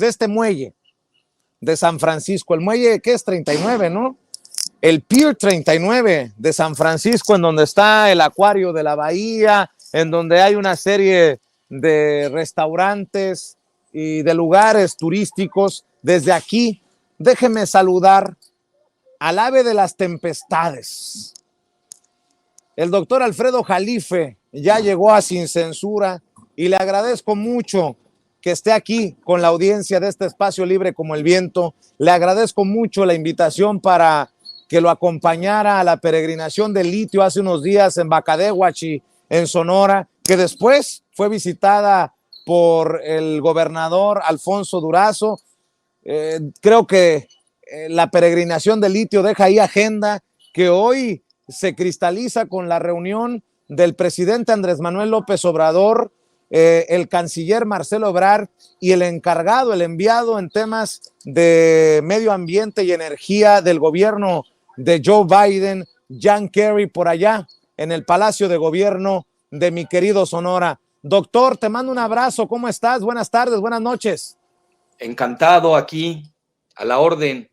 de este muelle de San Francisco, el muelle que es 39, ¿no? El Pier 39 de San Francisco, en donde está el acuario de la bahía, en donde hay una serie de restaurantes y de lugares turísticos. Desde aquí, déjeme saludar al ave de las tempestades. El doctor Alfredo Jalife ya llegó a Sin Censura y le agradezco mucho que esté aquí con la audiencia de este espacio libre como el viento. Le agradezco mucho la invitación para que lo acompañara a la peregrinación del litio hace unos días en Bacadehuachi, en Sonora, que después fue visitada por el gobernador Alfonso Durazo. Creo que la peregrinación del litio deja ahí agenda que hoy se cristaliza con la reunión del presidente Andrés Manuel López Obrador, el canciller Marcelo Ebrard y el encargado, el enviado en temas de medio ambiente y energía del gobierno de Joe Biden, John Kerry, por allá en el Palacio de Gobierno de mi querido Sonora. Doctor, te mando un abrazo, ¿cómo estás? Buenas tardes, buenas noches. Encantado aquí, a la orden.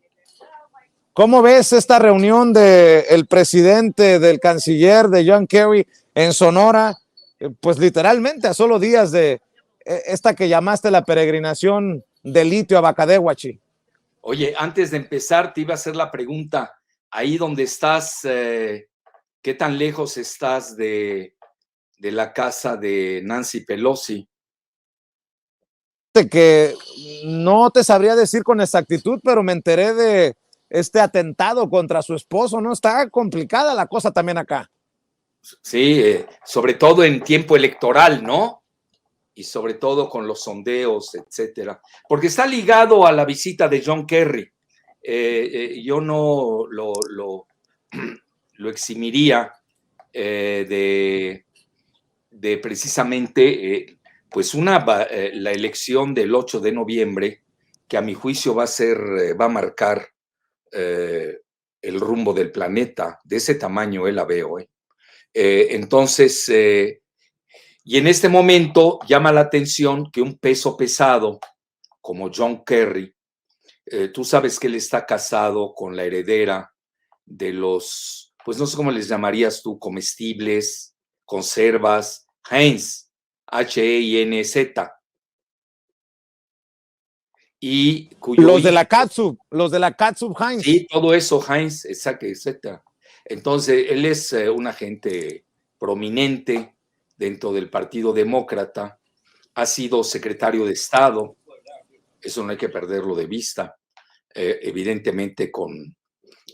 ¿Cómo ves esta reunión del presidente, del canciller, de John Kerry en Sonora? Pues literalmente a solo días de esta que llamaste la peregrinación de litio a Bacadehuachi. Oye, antes de empezar te iba a hacer la pregunta, ahí donde estás, ¿qué tan lejos estás de la casa de Nancy Pelosi? Que no te sabría decir con exactitud, pero me enteré de este atentado contra su esposo, ¿no? Está complicada la cosa también acá. Sí, sobre todo en tiempo electoral, ¿no? Y sobre todo con los sondeos, etcétera. Porque está ligado a la visita de John Kerry. Yo no lo eximiría de precisamente pues la elección del 8 de noviembre, que a mi juicio va a marcar el rumbo del planeta. De ese tamaño la veo. Entonces, y en este momento llama la atención que un peso pesado como John Kerry, tú sabes que él está casado con la heredera de los, pues no sé cómo les llamarías tú, comestibles, conservas, Heinz, H-E-I-N-Z. Y cuyo los de la catsup Heinz. Sí, todo eso, Heinz, exacto, etcétera. Entonces, él es un agente prominente dentro del Partido Demócrata, ha sido secretario de Estado, eso no hay que perderlo de vista, evidentemente con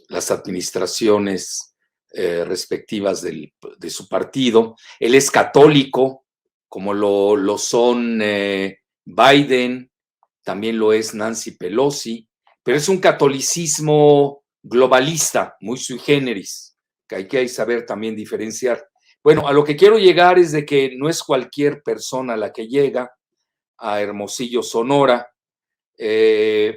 las administraciones respectivas de su partido. Él es católico, como lo son Biden, también lo es Nancy Pelosi, pero es un catolicismo globalista, muy sui generis, que hay que saber también diferenciar. Bueno, a lo que quiero llegar es de que no es cualquier persona la que llega a Hermosillo, Sonora, y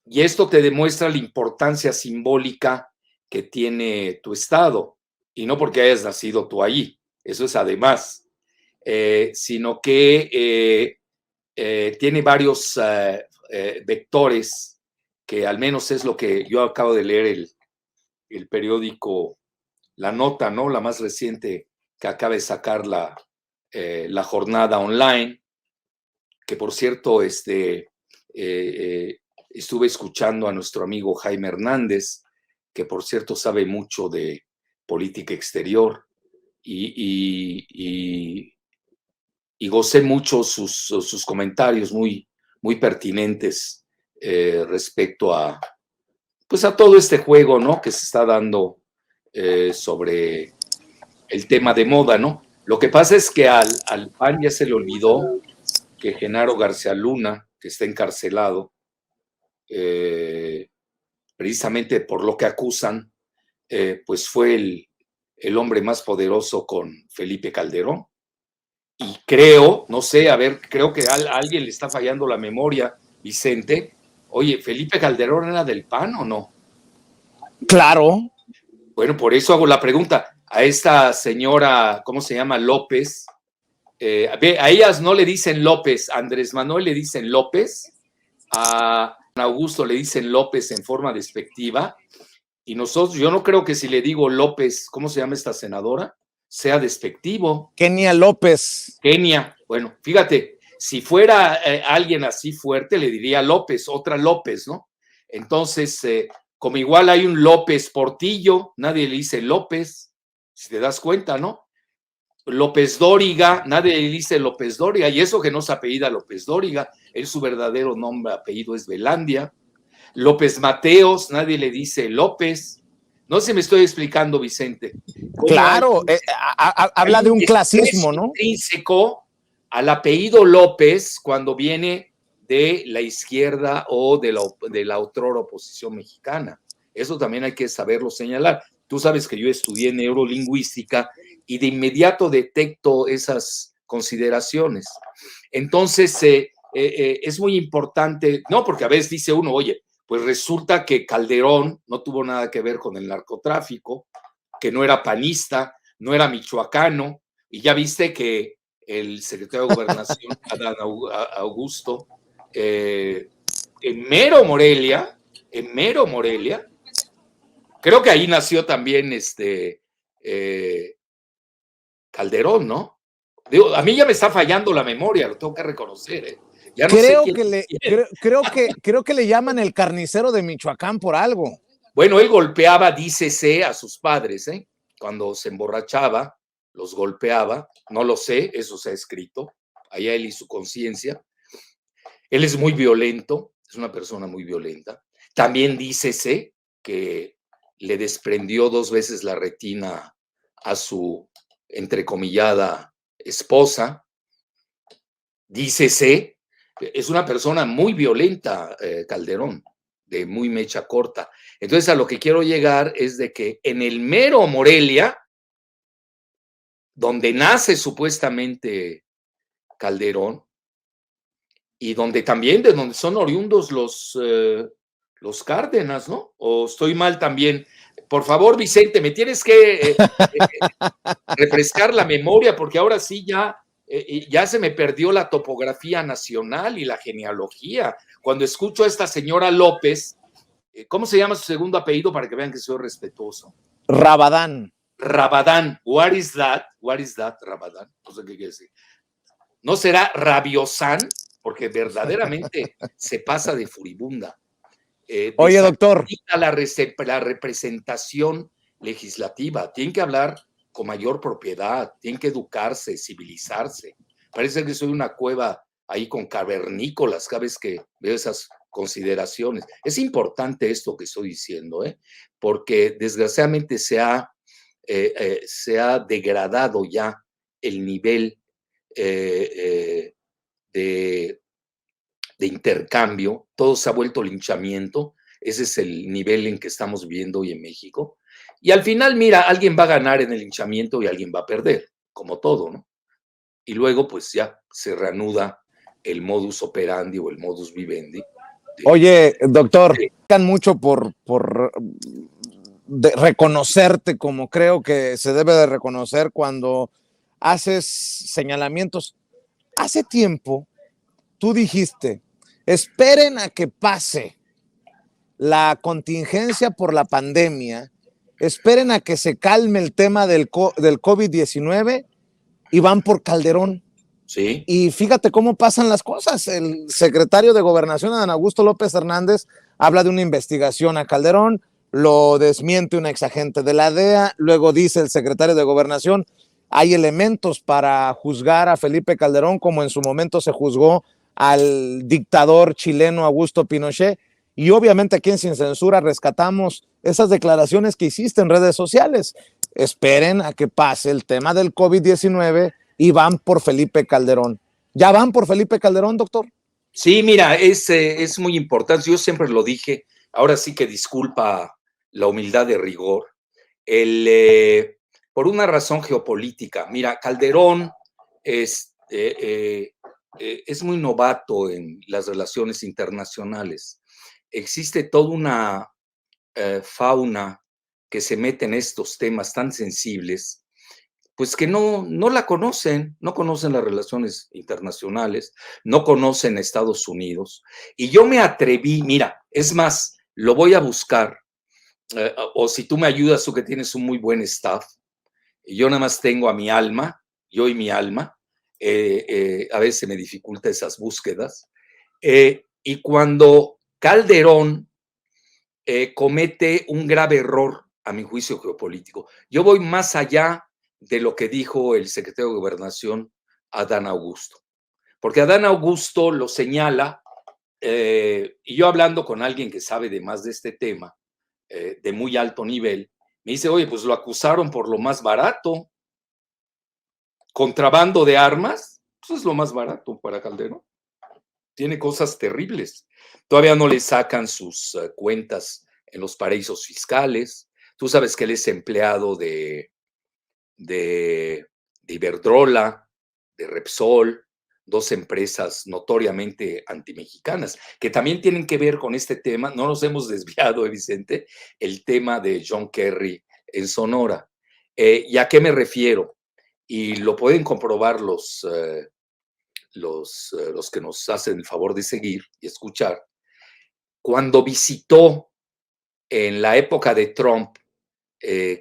esto te demuestra la importancia simbólica que tiene tu estado, y no porque hayas nacido tú allí, eso es además, sino que tiene varios vectores, que al menos es lo que yo acabo de leer el periódico, la nota, ¿no? La más reciente que acaba de sacar la jornada online, que por cierto, estuve escuchando a nuestro amigo Jaime Hernández, que por cierto sabe mucho de política exterior, y gocé mucho sus comentarios muy pertinentes respecto a todo este juego, ¿no?, que se está dando sobre el tema de moda, ¿no? Lo que pasa es que al PAN ya se le olvidó que Genaro García Luna, que está encarcelado, precisamente por lo que acusan, pues fue el hombre más poderoso con Felipe Calderón. Y creo, no sé, a ver, creo que a alguien le está fallando la memoria, Vicente. Oye, ¿Felipe Calderón era del PAN o no? Claro. Bueno, por eso hago la pregunta. A esta señora, ¿cómo se llama? López, A ellas no le dicen López, a Andrés Manuel le dicen López, a Augusto le dicen López en forma despectiva, y nosotros, yo no creo que si le digo López, ¿cómo se llama esta senadora? Sea despectivo. Kenia López. Kenia, bueno, fíjate, si fuera alguien así fuerte, le diría López, otra López, ¿no? Entonces, como igual hay un López Portillo, nadie le dice López, si te das cuenta, ¿no? López Dóriga, nadie le dice López Dóriga, y eso que no se apellida López Dóriga, él su verdadero nombre, apellido es Velandia. López Mateos, nadie le dice López. No sé si me estoy explicando, Vicente. Claro, habla de un clasismo, ¿no? Intrínseco al apellido López cuando viene de la izquierda o de la otrora oposición mexicana. Eso también hay que saberlo señalar. Tú sabes que yo estudié neurolingüística y de inmediato detecto esas consideraciones. Entonces, es muy importante, no, porque a veces dice uno, oye, pues resulta que Calderón no tuvo nada que ver con el narcotráfico, que no era panista, no era michoacano, y ya viste que el secretario de Gobernación, Adán Augusto, en Mero Morelia, creo que ahí nació también Calderón, ¿no? Digo, a mí ya me está fallando la memoria, lo tengo que reconocer, ¿eh? Ya no sé creo que le llaman el carnicero de Michoacán por algo. Bueno, él golpeaba, dícese, a sus padres, ¿eh? Cuando se emborrachaba, los golpeaba, no lo sé, eso se ha escrito, allá él y su conciencia. Él es muy violento, es una persona muy violenta. También dícese que le desprendió 2 veces la retina a su entrecomillada esposa. Dícese, es una persona muy violenta, Calderón, de muy mecha corta. Entonces, a lo que quiero llegar es de que en el mero Morelia, donde nace supuestamente Calderón, y donde también, de donde son oriundos los Cárdenas, ¿no? ¿O estoy mal también? Por favor, Vicente, me tienes que refrescar la memoria, porque ahora sí ya se me perdió la topografía nacional y la genealogía. Cuando escucho a esta señora López, ¿cómo se llama su segundo apellido para que vean que soy respetuoso? Rabadán. Rabadán. What is that? What is that, Rabadán? No sé qué quiere decir. ¿No será Rabiosán? Porque verdaderamente se pasa de furibunda. Oye, doctor. La representación legislativa. Tienen que hablar con mayor propiedad, tienen que educarse, civilizarse. Parece que soy una cueva ahí con cavernícolas cada vez que veo esas consideraciones. Es importante esto que estoy diciendo, porque desgraciadamente se ha degradado ya el nivel de intercambio, todo se ha vuelto linchamiento, ese es el nivel en que estamos viviendo hoy en México. Y al final, mira, alguien va a ganar en el linchamiento y alguien va a perder, como todo, ¿no? Y luego, pues ya se reanuda el modus operandi o el modus vivendi. Oye, doctor, mucho por reconocerte como creo que se debe de reconocer cuando haces señalamientos. Hace tiempo tú dijiste, esperen a que pase la contingencia por la pandemia, esperen a que se calme el tema del COVID-19 y van por Calderón. Sí. Y fíjate cómo pasan las cosas. El secretario de Gobernación, Adán Augusto López Hernández, habla de una investigación a Calderón, lo desmiente un exagente de la DEA, luego dice el secretario de Gobernación, hay elementos para juzgar a Felipe Calderón como en su momento se juzgó al dictador chileno Augusto Pinochet, y obviamente aquí en Sin Censura rescatamos esas declaraciones que hiciste en redes sociales. Esperen a que pase el tema del COVID-19 y van por Felipe Calderón. ¿Ya van por Felipe Calderón, doctor? Sí, mira, es muy importante, yo siempre lo dije, ahora sí que disculpa la humildad de rigor, por una razón geopolítica. Mira, Calderón es muy novato en las relaciones internacionales. Existe toda una fauna que se mete en estos temas tan sensibles pues que no la conocen, no conocen las relaciones internacionales, no conocen Estados Unidos. Y yo me atreví, mira, es más, lo voy a buscar, o si tú me ayudas, tú que tienes un muy buen staff, y yo nada más tengo a mi alma, yo y mi alma, a veces me dificulta esas búsquedas. Y cuando Calderón comete un grave error, a mi juicio geopolítico, yo voy más allá de lo que dijo el secretario de Gobernación, Adán Augusto, porque Adán Augusto lo señala, y yo hablando con alguien que sabe de más de este tema, de muy alto nivel, me dice, oye, pues lo acusaron por lo más barato, contrabando de armas, pues es lo más barato para Calderón. Tiene cosas terribles. Todavía no le sacan sus cuentas en los paraísos fiscales. Tú sabes que él es empleado de Iberdrola, de Repsol, dos empresas notoriamente antimexicanas, que también tienen que ver con este tema. No nos hemos desviado, Vicente, el tema de John Kerry en Sonora. ¿Y a qué me refiero? Y lo pueden comprobar los que nos hacen el favor de seguir y escuchar. Cuando visitó en la época de Trump,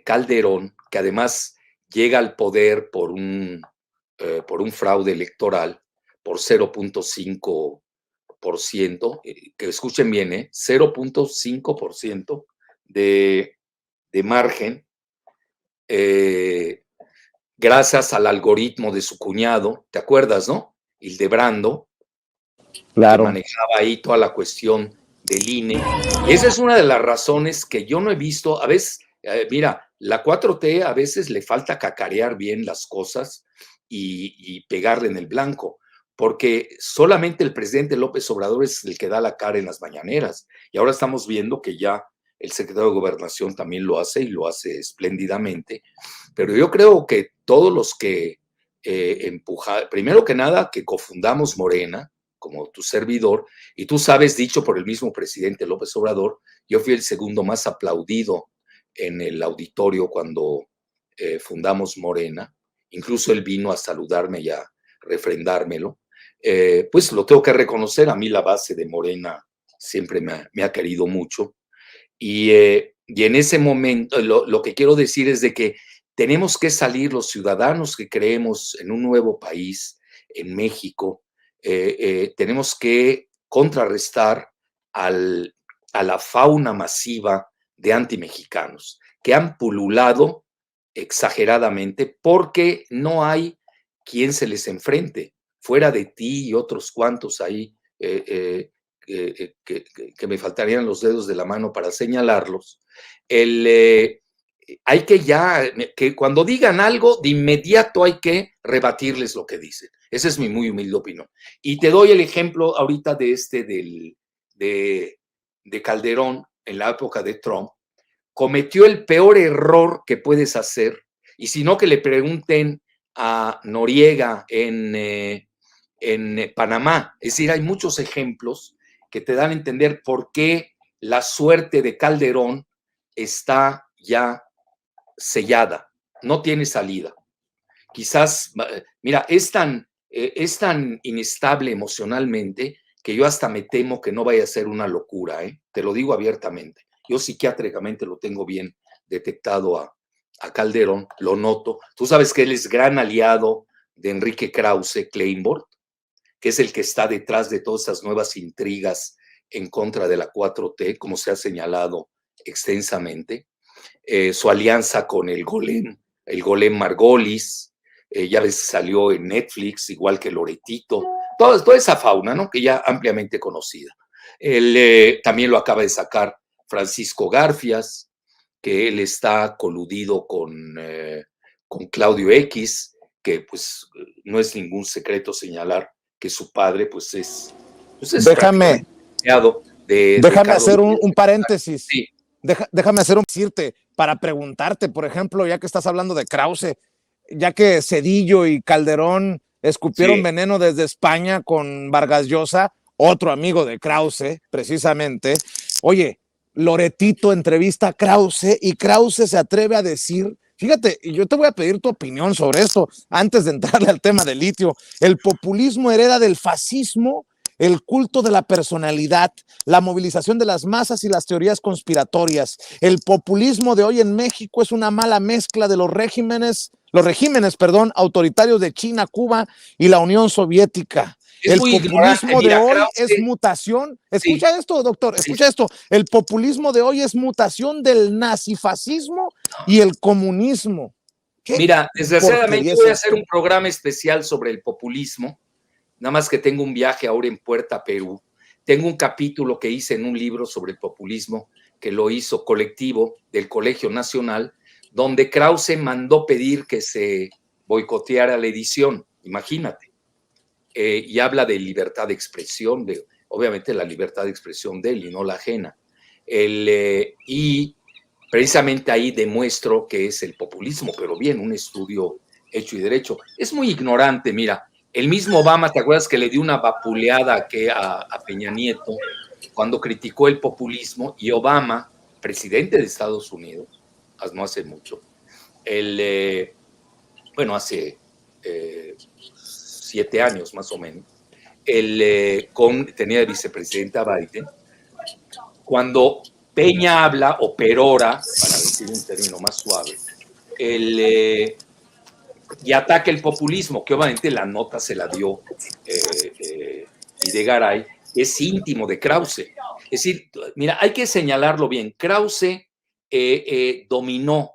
Calderón, que además llega al poder por un fraude electoral, por 0.5%, que escuchen bien, 0.5% de margen, gracias al algoritmo de su cuñado, ¿te acuerdas, no? Hildebrando, Claro. que manejaba ahí toda la cuestión del INE. Esa es una de las razones que yo no he visto. A veces, mira, la 4T a veces le falta cacarear bien las cosas y pegarle en el blanco, porque solamente el presidente López Obrador es el que da la cara en las mañaneras. Y ahora estamos viendo que ya el secretario de Gobernación también lo hace y lo hace espléndidamente. Pero yo creo que todos los que primero que nada, que cofundamos Morena, como tu servidor, y tú sabes, dicho por el mismo presidente López Obrador, yo fui el segundo más aplaudido en el auditorio cuando fundamos Morena, incluso él vino a saludarme y a refrendármelo, pues lo tengo que reconocer, a mí la base de Morena siempre me ha querido mucho, y en ese momento lo que quiero decir es de que tenemos que salir los ciudadanos que creemos en un nuevo país, en México, tenemos que contrarrestar a la fauna masiva de antimexicanos que han pululado exageradamente porque no hay quien se les enfrente, fuera de ti y otros cuantos ahí que me faltarían los dedos de la mano para señalarlos. Hay que cuando digan algo, de inmediato hay que rebatirles lo que dicen. Esa es mi muy humilde opinión. Y te doy el ejemplo ahorita de Calderón en la época de Trump. Cometió el peor error que puedes hacer, y si no, que le pregunten a Noriega en Panamá. Es decir, hay muchos ejemplos que te dan a entender por qué la suerte de Calderón está ya sellada, no tiene salida. Quizás, mira, es tan inestable emocionalmente que yo hasta me temo que no vaya a ser una locura, te lo digo abiertamente. Yo psiquiátricamente lo tengo bien detectado a Calderón, lo noto. Tú sabes que él es gran aliado de Enrique Krause Kleinbord, que es el que está detrás de todas esas nuevas intrigas en contra de la 4T, como se ha señalado extensamente. Su alianza con el Golem Margolis, ya ves, salió en Netflix, igual que Loretito, toda esa fauna, ¿no? Que ya ampliamente conocida. También lo acaba de sacar Francisco Garfias, que él está coludido con Claudio X, que pues no es ningún secreto señalar que su padre pues es déjame hacer un paréntesis. Sí. Déjame decirte, para preguntarte, por ejemplo, ya que estás hablando de Krause, ya que Zedillo y Calderón escupieron veneno desde España con Vargas Llosa, otro amigo de Krause, precisamente. Oye, Loretito entrevista a Krause y Krause se atreve a decir Fíjate, yo te voy a pedir tu opinión sobre esto antes de entrarle al tema del litio. El populismo hereda del fascismo, el culto de la personalidad, la movilización de las masas y las teorías conspiratorias. El populismo de hoy en México es una mala mezcla de los regímenes, autoritarios de China, Cuba y la Unión Soviética. Es El muy ignorante. populismo de Mira, hoy Krause, es mutación. Escucha sí, esto, doctor, sí, escucha esto. El populismo de hoy es mutación del nazifascismo y el comunismo. ¿Qué mira, desgraciadamente porquería es voy a hacer esto? un programa especial sobre el populismo, nada más que tengo un viaje ahora en Puerta, Perú. Tengo un capítulo que hice en un libro sobre el populismo, que lo hizo colectivo del Colegio Nacional, donde Krause mandó pedir que se boicoteara la edición, imagínate. Y habla de libertad de expresión, de, obviamente la libertad de expresión de él y no la ajena. Y precisamente ahí demuestro que es el populismo, pero bien, un estudio hecho y derecho. Es muy ignorante, mira, el mismo Obama, ¿te acuerdas que le dio una vapuleada a Peña Nieto cuando criticó el populismo? Y Obama, presidente de Estados Unidos, no hace mucho, hace 7 años más o menos, tenía de vicepresidenta Biden, cuando Peña habla o perora, para decir un término más suave, y ataca el populismo, que obviamente la nota se la dio Videgaray, es íntimo de Krause. Es decir, mira, hay que señalarlo bien, Krause dominó,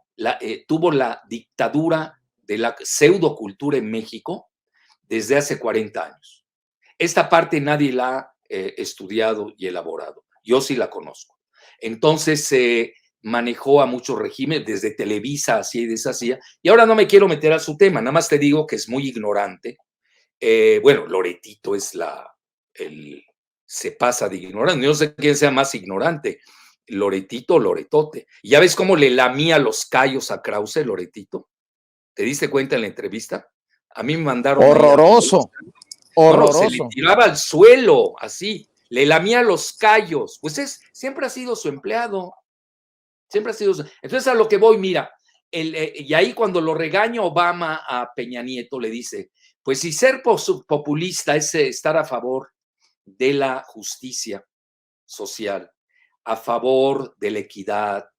tuvo la dictadura de la pseudocultura en México desde hace 40 años. Esta parte nadie la ha estudiado y elaborado. Yo sí la conozco. Entonces manejó a muchos regímenes, desde Televisa, así y deshacía. Y ahora no me quiero meter a su tema, nada más te digo que es muy ignorante. Loretito se pasa de ignorante. Yo no sé quién sea más ignorante, Loretito o Loretote. ¿Y ya ves cómo le lamía los callos a Krause, Loretito? ¿Te diste cuenta en la entrevista? A mí me mandaron ahí a... Horroroso, No, se le horroroso. tiraba al suelo, así, le lamía los callos. Pues siempre ha sido su empleado, siempre ha sido su... Entonces a lo que voy, mira, y ahí cuando lo regaña Obama a Peña Nieto, le dice, pues si ser populista es estar a favor de la justicia social, a favor de la equidad,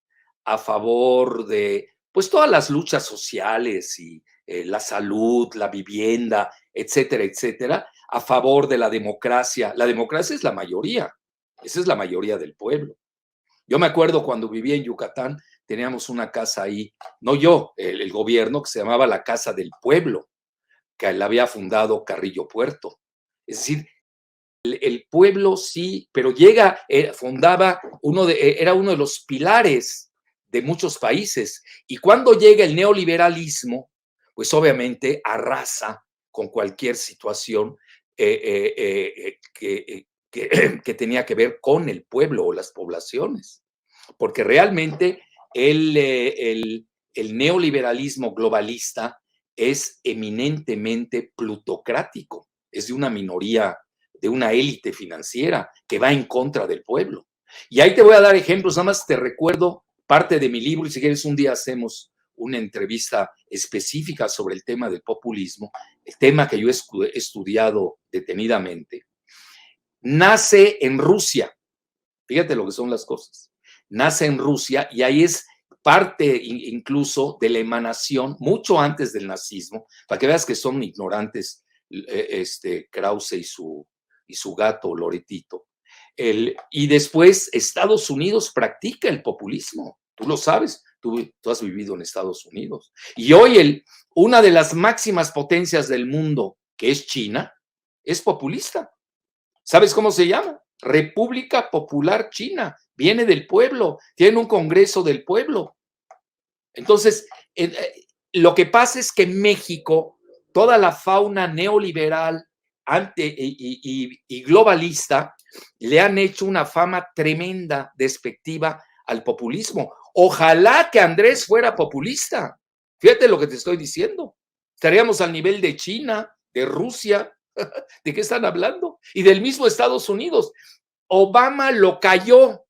a favor de, pues todas las luchas sociales y la salud, la vivienda, etcétera, etcétera, a favor de la democracia. La democracia es la mayoría, esa es la mayoría del pueblo. Yo me acuerdo cuando vivía en Yucatán, teníamos una casa ahí, no yo, el gobierno, que se llamaba la Casa del Pueblo, que la había fundado Carrillo Puerto. Es decir, el pueblo sí, pero fundaba era uno de los pilares de muchos países. Y cuando llega el neoliberalismo, pues obviamente arrasa con cualquier situación que tenía que ver con el pueblo o las poblaciones. Porque realmente el neoliberalismo globalista es eminentemente plutocrático, es de una minoría, de una élite financiera que va en contra del pueblo. Y ahí te voy a dar ejemplos, nada más te recuerdo parte de mi libro y si quieres un día hacemos una entrevista específica sobre el tema del populismo, el tema que yo he estudiado detenidamente. Nace en Rusia, fíjate lo que son las cosas, nace en Rusia y ahí es parte incluso de la emanación, mucho antes del nazismo, para que veas que son ignorantes Krause y su gato Loretito. Y después Estados Unidos practica el populismo, tú lo sabes, tú has vivido en Estados Unidos. Y hoy una de las máximas potencias del mundo, que es China, es populista. ¿Sabes cómo se llama? República Popular China. Viene del pueblo, tiene un congreso del pueblo. Entonces, lo que pasa es que México, toda la fauna neoliberal y globalista, le han hecho una fama tremenda, despectiva al populismo. Ojalá que Andrés fuera populista. Fíjate lo que te estoy diciendo. Estaríamos al nivel de China, de Rusia. ¿De qué están hablando? Y del mismo Estados Unidos. Obama lo cayó.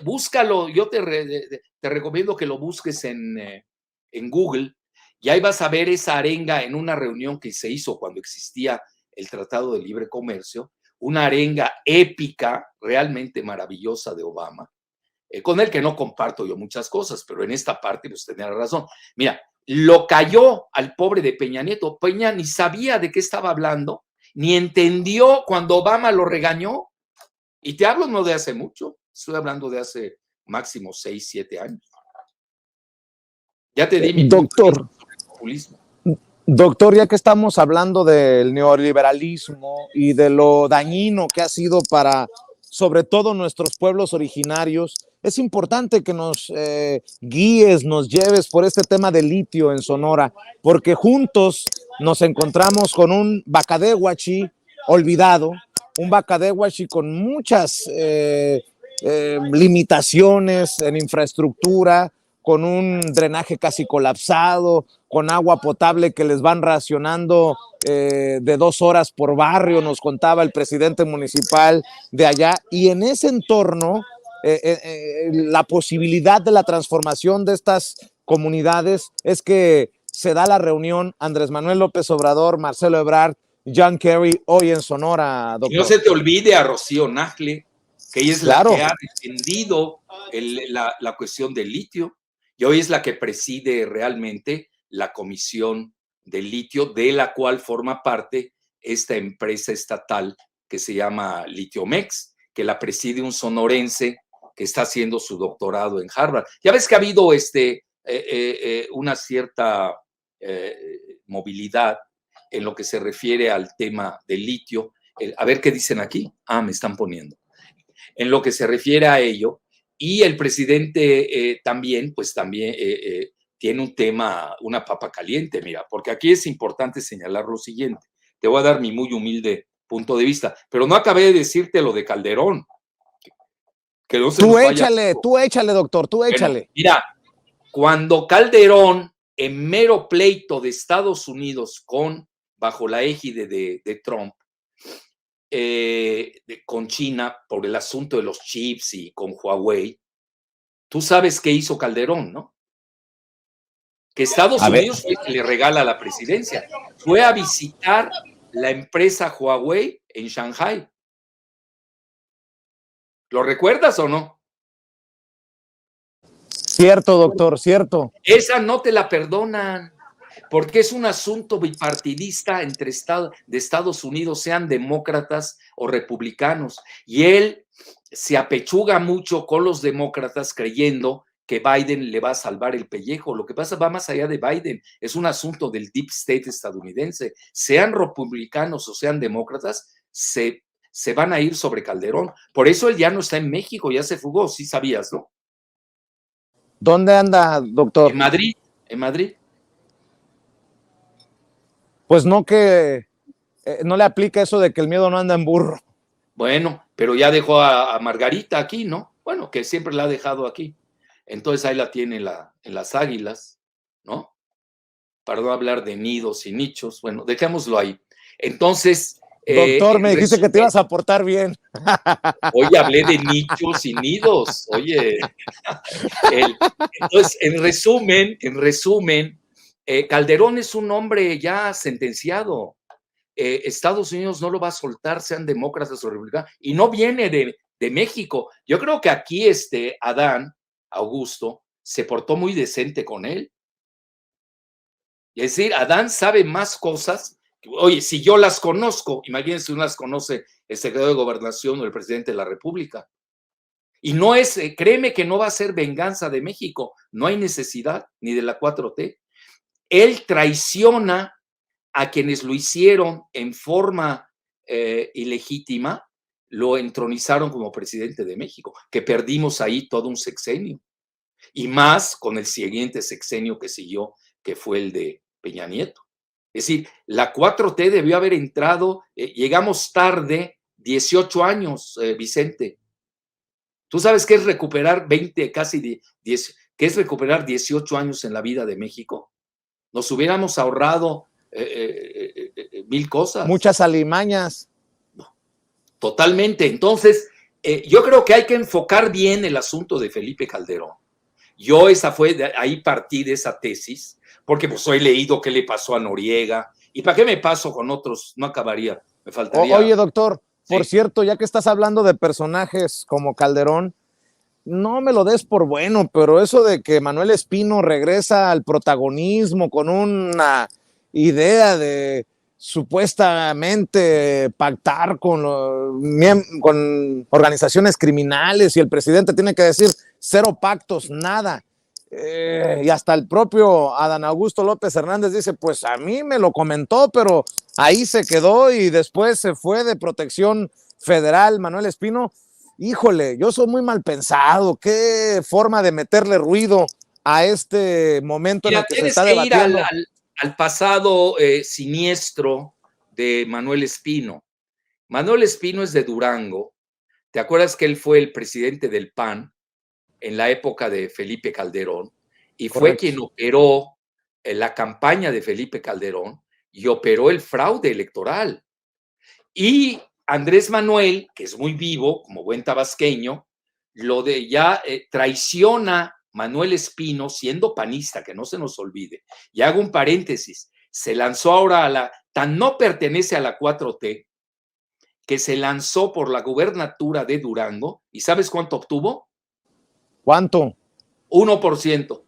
Búscalo, yo te recomiendo que lo busques en en Google y ahí vas a ver esa arenga en una reunión que se hizo cuando existía el Tratado de Libre Comercio, una arenga épica, realmente maravillosa de Obama, con el que no comparto yo muchas cosas, pero en esta parte pues tenía razón. Mira, lo cayó al pobre de Peña Nieto. Peña ni sabía de qué estaba hablando, ni entendió cuando Obama lo regañó. Y te hablo no de hace mucho, estoy hablando de hace máximo 6, 7 años. Ya te di mi Doctor, populismo. Doctor, ya que estamos hablando del neoliberalismo y de lo dañino que ha sido para, sobre todo, nuestros pueblos originarios, es importante que nos guíes, nos lleves por este tema del litio en Sonora, porque juntos nos encontramos con un Bacadehuachi olvidado, un Bacadehuachi con muchas limitaciones en infraestructura, con un drenaje casi colapsado, con agua potable que les van racionando de 2 horas por barrio, nos contaba el presidente municipal de allá, y en ese entorno la posibilidad de la transformación de estas comunidades es que se da la reunión Andrés Manuel López Obrador, Marcelo Ebrard, John Kerry hoy en Sonora, doctor. Y no se te olvide a Rocío Nagle, que ella es claro, la que ha defendido la cuestión del litio y hoy es la que preside realmente la Comisión del Litio, de la cual forma parte esta empresa estatal que se llama Litiomex, que la preside un sonorense que está haciendo su doctorado en Harvard. Ya ves que ha habido una cierta movilidad en lo que se refiere al tema del litio. A ver qué dicen aquí. Me están poniendo. En lo que se refiere a ello, y el presidente también tiene un tema, una papa caliente, mira, porque aquí es importante señalar lo siguiente. Te voy a dar mi muy humilde punto de vista, pero no acabé de decirte lo de Calderón. Que no se tú échale, doctor, tú échale. Bueno, mira, cuando Calderón, en mero pleito de Estados Unidos bajo la égide de Trump, con China por el asunto de los chips y con Huawei, tú sabes qué hizo Calderón, ¿no? Que Estados Unidos le regala la presidencia. Fue a visitar la empresa Huawei en Shanghai. ¿Lo recuerdas o no? Cierto, doctor, cierto. Esa no te la perdonan, porque es un asunto bipartidista de Estados Unidos, sean demócratas o republicanos, y él se apechuga mucho con los demócratas creyendo que Biden le va a salvar el pellejo. Lo que pasa va más allá de Biden, es un asunto del deep state estadounidense. Sean republicanos o sean demócratas, se van a ir sobre Calderón. Por eso él ya no está en México, ya se fugó, sí sabías, ¿no? ¿Dónde anda, doctor? En Madrid, en Madrid. Pues no que no le aplica eso de que el miedo no anda en burro. Bueno, pero ya dejó a Margarita aquí, ¿no? Bueno, que siempre la ha dejado aquí. Entonces ahí la tiene en las Águilas, ¿no? Para no hablar de nidos y nichos. Bueno, dejémoslo ahí. Entonces... Doctor, me dijiste que te ibas a portar bien. Oye, hablé de nichos y nidos. Oye. Entonces, en resumen, Calderón es un hombre ya sentenciado. Estados Unidos no lo va a soltar, sean demócratas o republicanos, y no viene de México. Yo creo que aquí Adán Augusto se portó muy decente con él. Es decir, Adán sabe más cosas. Oye, si yo las conozco, imagínense si uno las conoce el secretario de Gobernación o el presidente de la República. Y no es, créeme que no va a ser venganza de México, no hay necesidad ni de la 4T. Él traiciona a quienes lo hicieron en forma ilegítima, lo entronizaron como presidente de México, que perdimos ahí todo un sexenio. Y más con el siguiente sexenio que siguió, que fue el de Peña Nieto. Es decir, la 4T debió haber entrado, llegamos tarde, 18 años, Vicente. ¿Tú sabes qué es recuperar 20, casi 10, qué es recuperar 18 años en la vida de México? Nos hubiéramos ahorrado 1000 cosas. Muchas alimañas. No, totalmente. Entonces, yo creo que hay que enfocar bien el asunto de Felipe Calderón. Yo ahí partí de esa tesis, porque pues he leído qué le pasó a Noriega, y para qué me paso con otros, no acabaría, me faltaría. Oye, doctor, por Sí. cierto, ya que estás hablando de personajes como Calderón, no me lo des por bueno, pero eso de que Manuel Espino regresa al protagonismo con una idea de supuestamente pactar con organizaciones criminales y el presidente tiene que decir cero pactos, nada. Y hasta el propio Adán Augusto López Hernández dice, pues a mí me lo comentó, pero ahí se quedó y después se fue de Protección Federal Manuel Espino. Híjole, yo soy muy mal pensado, qué forma de meterle ruido a este momento en Mira, el que se tienes está que ir debatiendo. al pasado siniestro de Manuel Espino. Manuel Espino es de Durango. ¿Te acuerdas que él fue el presidente del PAN en la época de Felipe Calderón? Y fue Correcto. quien operó la campaña de Felipe Calderón y operó el fraude electoral. Y Andrés Manuel, que es muy vivo, como buen tabasqueño, traiciona Manuel Espino siendo panista, que no se nos olvide. Y hago un paréntesis, se lanzó ahora tan no pertenece a la 4T, que se lanzó por la gubernatura de Durango, ¿y sabes cuánto obtuvo? ¿Cuánto? 1%.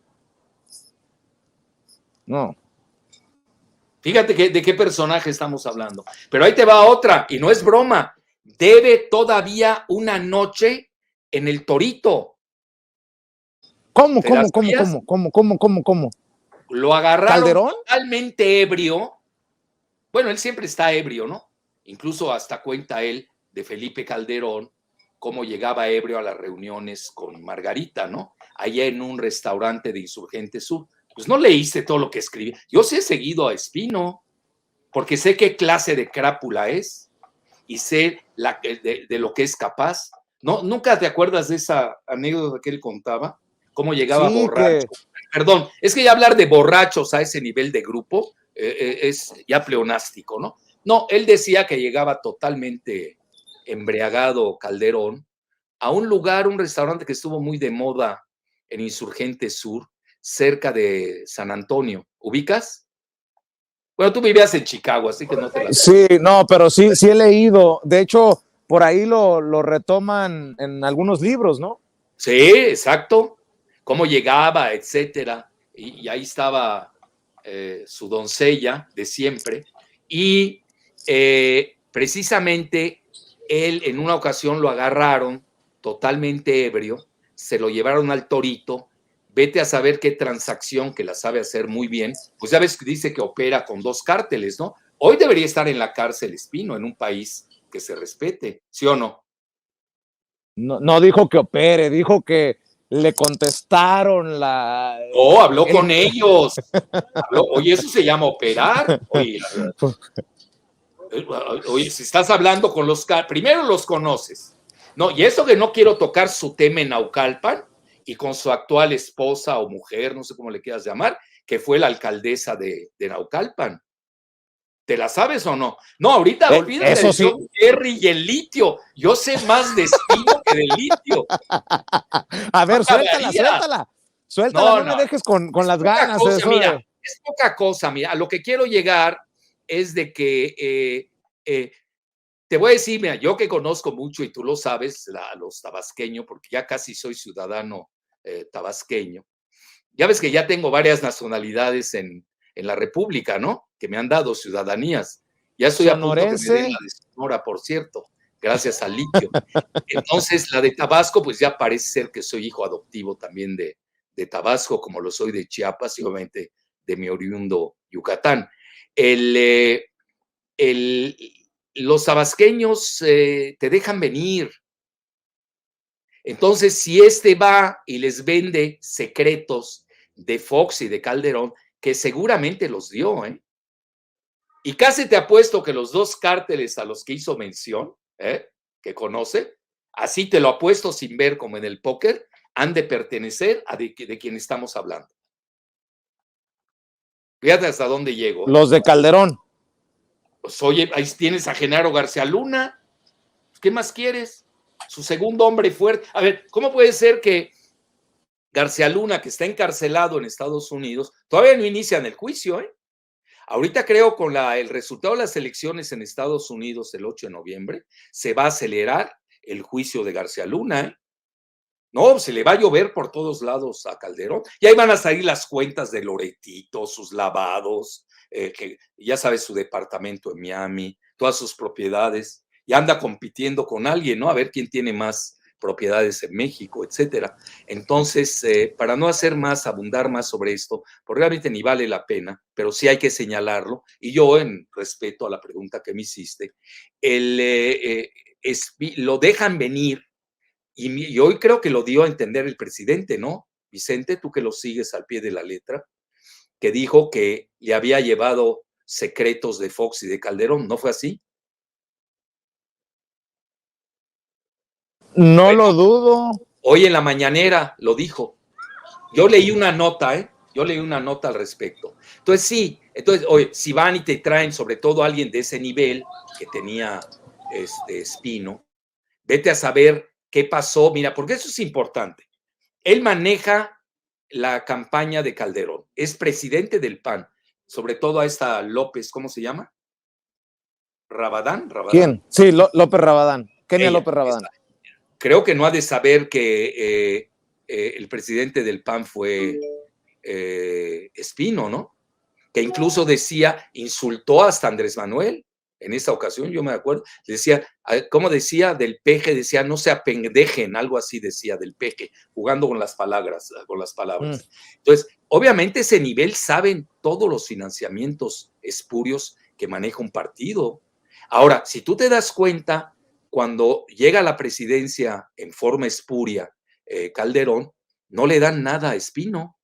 No. Fíjate de qué personaje estamos hablando. Pero ahí te va otra, y no es broma. Debe todavía una noche en el Torito. ¿Cómo? Lo agarraron ¿Calderón? totalmente ebrio. Bueno, él siempre está ebrio, ¿no? Incluso hasta cuenta él de Felipe Calderón, cómo llegaba ebrio a las reuniones con Margarita, ¿no? Allá en un restaurante de Insurgente Sur. Pues no leíste todo lo que escribí. Yo sí he seguido a Espino, porque sé qué clase de crápula es y sé de lo que es capaz. ¿No? ¿Nunca te acuerdas de esa anécdota que él contaba? ¿Cómo llegaba Sí, borracho? que Perdón, es que ya hablar de borrachos a ese nivel de grupo es ya pleonástico, ¿no? No, él decía que llegaba totalmente embriagado Calderón a un lugar, un restaurante que estuvo muy de moda en Insurgente Sur, cerca de San Antonio. ¿Ubicas? Bueno, tú vivías en Chicago, así que no te la... sí, no, pero sí, sí he leído. De hecho, por ahí lo retoman en algunos libros, ¿no? Sí, exacto. Cómo llegaba, etcétera. Y ahí estaba su doncella de siempre. Y precisamente él en una ocasión lo agarraron totalmente ebrio, se lo llevaron al Torito. Vete a saber qué transacción, que la sabe hacer muy bien. Pues ya ves que dice que opera con 2 cárteles, ¿no? Hoy debería estar en la cárcel Espino, en un país que se respete, ¿sí o no? No, no dijo que opere, dijo que le contestaron la... Oh, habló El, con ellos. Oye, eso se llama operar. Oye, si estás hablando con primero los conoces. No, y eso que no quiero tocar su tema en Naucalpan y con su actual esposa o mujer, no sé cómo le quieras llamar, que fue la alcaldesa de Naucalpan. ¿Te la sabes o no? No, ahorita olvídate eso del sí. John Kerry y el litio. Yo sé más de Espino que de litio. A ver, suéltala, Acabaría. suéltala. Suéltala, No, no me no, dejes con es las poca ganas. cosa, Eso mira, de... es poca cosa, mira. A lo que quiero llegar es de que te voy a decir, mira, yo que conozco mucho y tú lo sabes, a los tabasqueños, porque ya casi soy ciudadano tabasqueño. Ya ves que ya tengo varias nacionalidades en la República, ¿no? Que me han dado ciudadanías. Ya estoy a punto que me den Sonorense. la de Sonora, por cierto, gracias al litio. Entonces, la de Tabasco, pues ya parece ser que soy hijo adoptivo también de Tabasco, como lo soy de Chiapas y obviamente de mi oriundo Yucatán. El, eh, el, los tabasqueños te dejan venir. Entonces, si este va y les vende secretos de Fox y de Calderón, que seguramente los dio, ¿eh? Y casi te apuesto que los 2 cárteles a los que hizo mención, que conoce, así te lo apuesto sin ver como en el póker, han de pertenecer a de quien estamos hablando. Fíjate hasta dónde llego. Los de Calderón. Pues oye, ahí tienes a Genaro García Luna. ¿Qué más quieres? Su segundo hombre fuerte. A ver, ¿cómo puede ser que García Luna, que está encarcelado en Estados Unidos, todavía no inician el juicio, ¿eh? Ahorita creo con el resultado de las elecciones en Estados Unidos el 8 de noviembre, se va a acelerar el juicio de García Luna, ¿eh? No, se le va a llover por todos lados a Calderón. Y ahí van a salir las cuentas de Loretito, sus lavados, que ya sabes, su departamento en Miami, todas sus propiedades. Y anda compitiendo con alguien, ¿no? A ver quién tiene más propiedades en México, etcétera. Entonces, para no hacer más, abundar más sobre esto, porque realmente ni vale la pena, pero sí hay que señalarlo. Y yo, en respeto a la pregunta que me hiciste, lo dejan venir y hoy creo que lo dio a entender el presidente, ¿no? Vicente, tú que lo sigues al pie de la letra, que dijo que le había llevado secretos de Fox y de Calderón, ¿no fue así? No Bueno, lo dudo. hoy en la mañanera lo dijo. Yo leí una nota, ¿eh? Yo leí una nota al respecto. Entonces, sí, oye, si van y te traen sobre todo a alguien de ese nivel que tenía Espino, vete a saber qué pasó. Mira, porque eso es importante. Él maneja la campaña de Calderón, es presidente del PAN, sobre todo a esta López, ¿cómo se llama? Rabadán. ¿Quién? Sí, López Rabadán. Kenia Ella, López Rabadán. esa. Creo que no ha de saber que el presidente del PAN fue Espino, ¿no? Que incluso decía, insultó hasta Andrés Manuel. En esa ocasión, yo me acuerdo, decía, ¿cómo decía del peje? Decía, no se apendejen, algo así decía del peje, jugando con las palabras, Entonces, obviamente ese nivel saben todos los financiamientos espurios que maneja un partido. Ahora, si tú te das cuenta, cuando llega a la presidencia en forma espuria, Calderón, no le dan nada a Espino.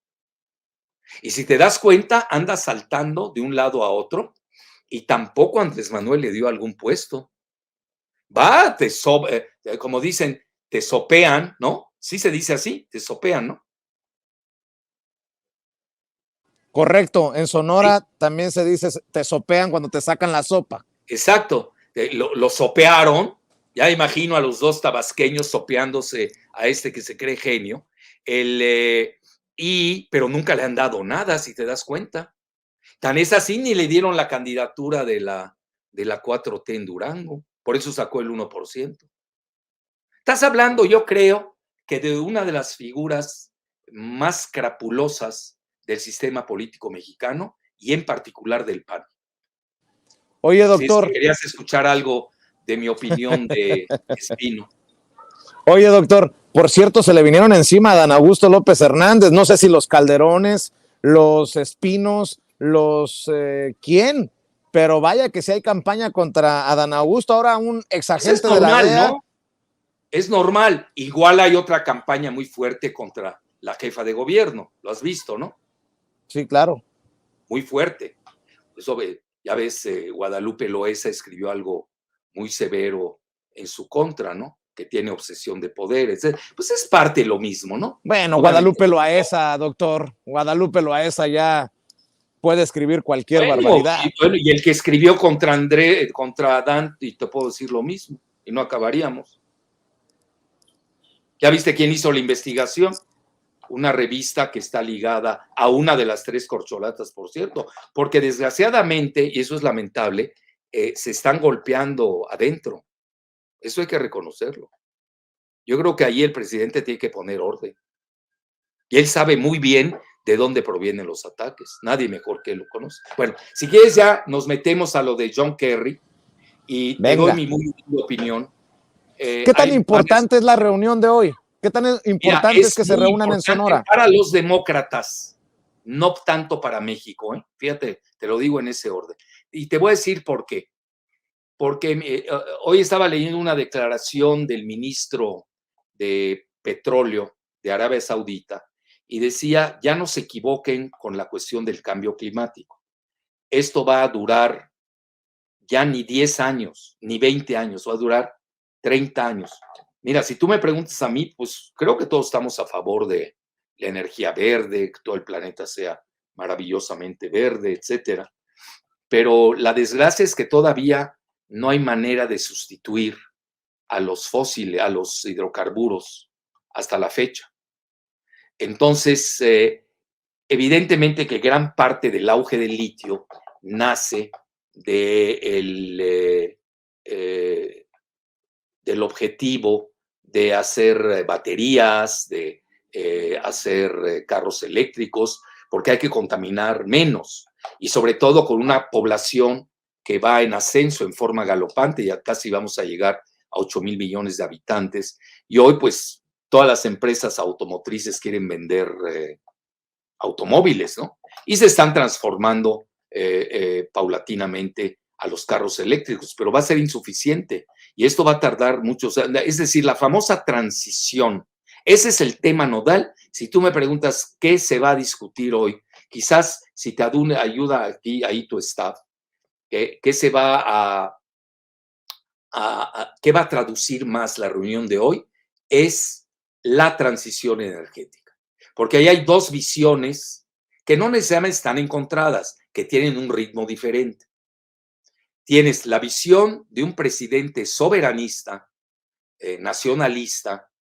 Y si te das cuenta, anda saltando de un lado a otro y tampoco Andrés Manuel le dio algún puesto. Va, como dicen, te sopean, ¿no? Sí se dice así, te sopean, ¿no? Correcto. En Sí, Sonora también se dice te sopean cuando te sacan la sopa. exacto. Lo sopearon. Ya imagino a los dos tabasqueños sopeándose a este que se cree genio. Pero nunca le han dado nada, si te das cuenta. Tan es así, ni le dieron la candidatura de la 4T en Durango. Por eso sacó el 1%. Estás hablando, yo creo, que de una de las figuras más crapulosas del sistema político mexicano y en particular del PAN. Oye, Si es que doctor. querías escuchar algo de mi opinión de Espino. Oye, doctor. Por cierto, se le vinieron encima a Adán Augusto López Hernández. No sé si los Calderones, los Espinos, ¿quién? Pero vaya que si hay campaña contra Adán Augusto, ahora un Pues es exagente de la normal, DEA. ¿no? Es normal. Igual hay otra campaña muy fuerte contra la jefa de gobierno. Lo has visto, ¿no? Sí, claro. Muy fuerte. Eso, ya ves, Guadalupe Loaesa escribió algo muy severo en su contra, ¿no? Que tiene obsesión de poder, etc. Pues es parte de lo mismo, ¿no? Bueno, Obviamente. Guadalupe Loaesa, doctor. Guadalupe Loaesa ya puede escribir cualquier Bueno, barbaridad. y el que escribió contra Adán, y te puedo decir lo mismo, y no acabaríamos. ¿Ya viste quién hizo la investigación? Una revista que está ligada a una de las tres corcholatas, por cierto, porque desgraciadamente, y eso es lamentable, se están golpeando adentro. Eso hay que reconocerlo. Yo creo que ahí el presidente tiene que poner orden. Y él sabe muy bien de dónde provienen los ataques. Nadie mejor que él lo conoce. Bueno, si quieres ya nos metemos a lo de John Kerry y te doy Venga. mi muy humilde opinión. ¿Qué tan importante es la reunión de hoy? ¿Qué tan Mira, importante es es que se muy reúnan en importante Sonora? para los demócratas, no tanto para México. Fíjate, te lo digo en ese orden. Y te voy a decir por qué. Porque hoy estaba leyendo una declaración del ministro de Petróleo de Arabia Saudita y decía, ya no se equivoquen con la cuestión del cambio climático. Esto va a durar ya ni 10 años, ni 20 años, va a durar 30 años. Mira, si tú me preguntas a mí, pues creo que todos estamos a favor de la energía verde, que todo el planeta sea maravillosamente verde, etcétera. Pero la desgracia es que todavía no hay manera de sustituir a los fósiles, a los hidrocarburos hasta la fecha. Entonces, evidentemente que gran parte del auge del litio nace del objetivo de hacer baterías, de hacer carros eléctricos, porque hay que contaminar menos y sobre todo con una población que va en ascenso en forma galopante, ya casi vamos a llegar a 8,000 millones de habitantes y hoy pues todas las empresas automotrices quieren vender automóviles, ¿no? Y se están transformando paulatinamente a los carros eléctricos, pero va a ser insuficiente y esto va a tardar muchos años. Es decir, la famosa transición, ese es el tema nodal. Si tú me preguntas qué se va a discutir hoy, quizás si te ayuda aquí, ahí tu staff, ¿qué se va qué va a traducir más la reunión de hoy? Es la transición energética. Porque ahí hay dos visiones que no necesariamente están encontradas, que tienen un ritmo diferente. Tienes la visión de un presidente soberanista, nacionalista,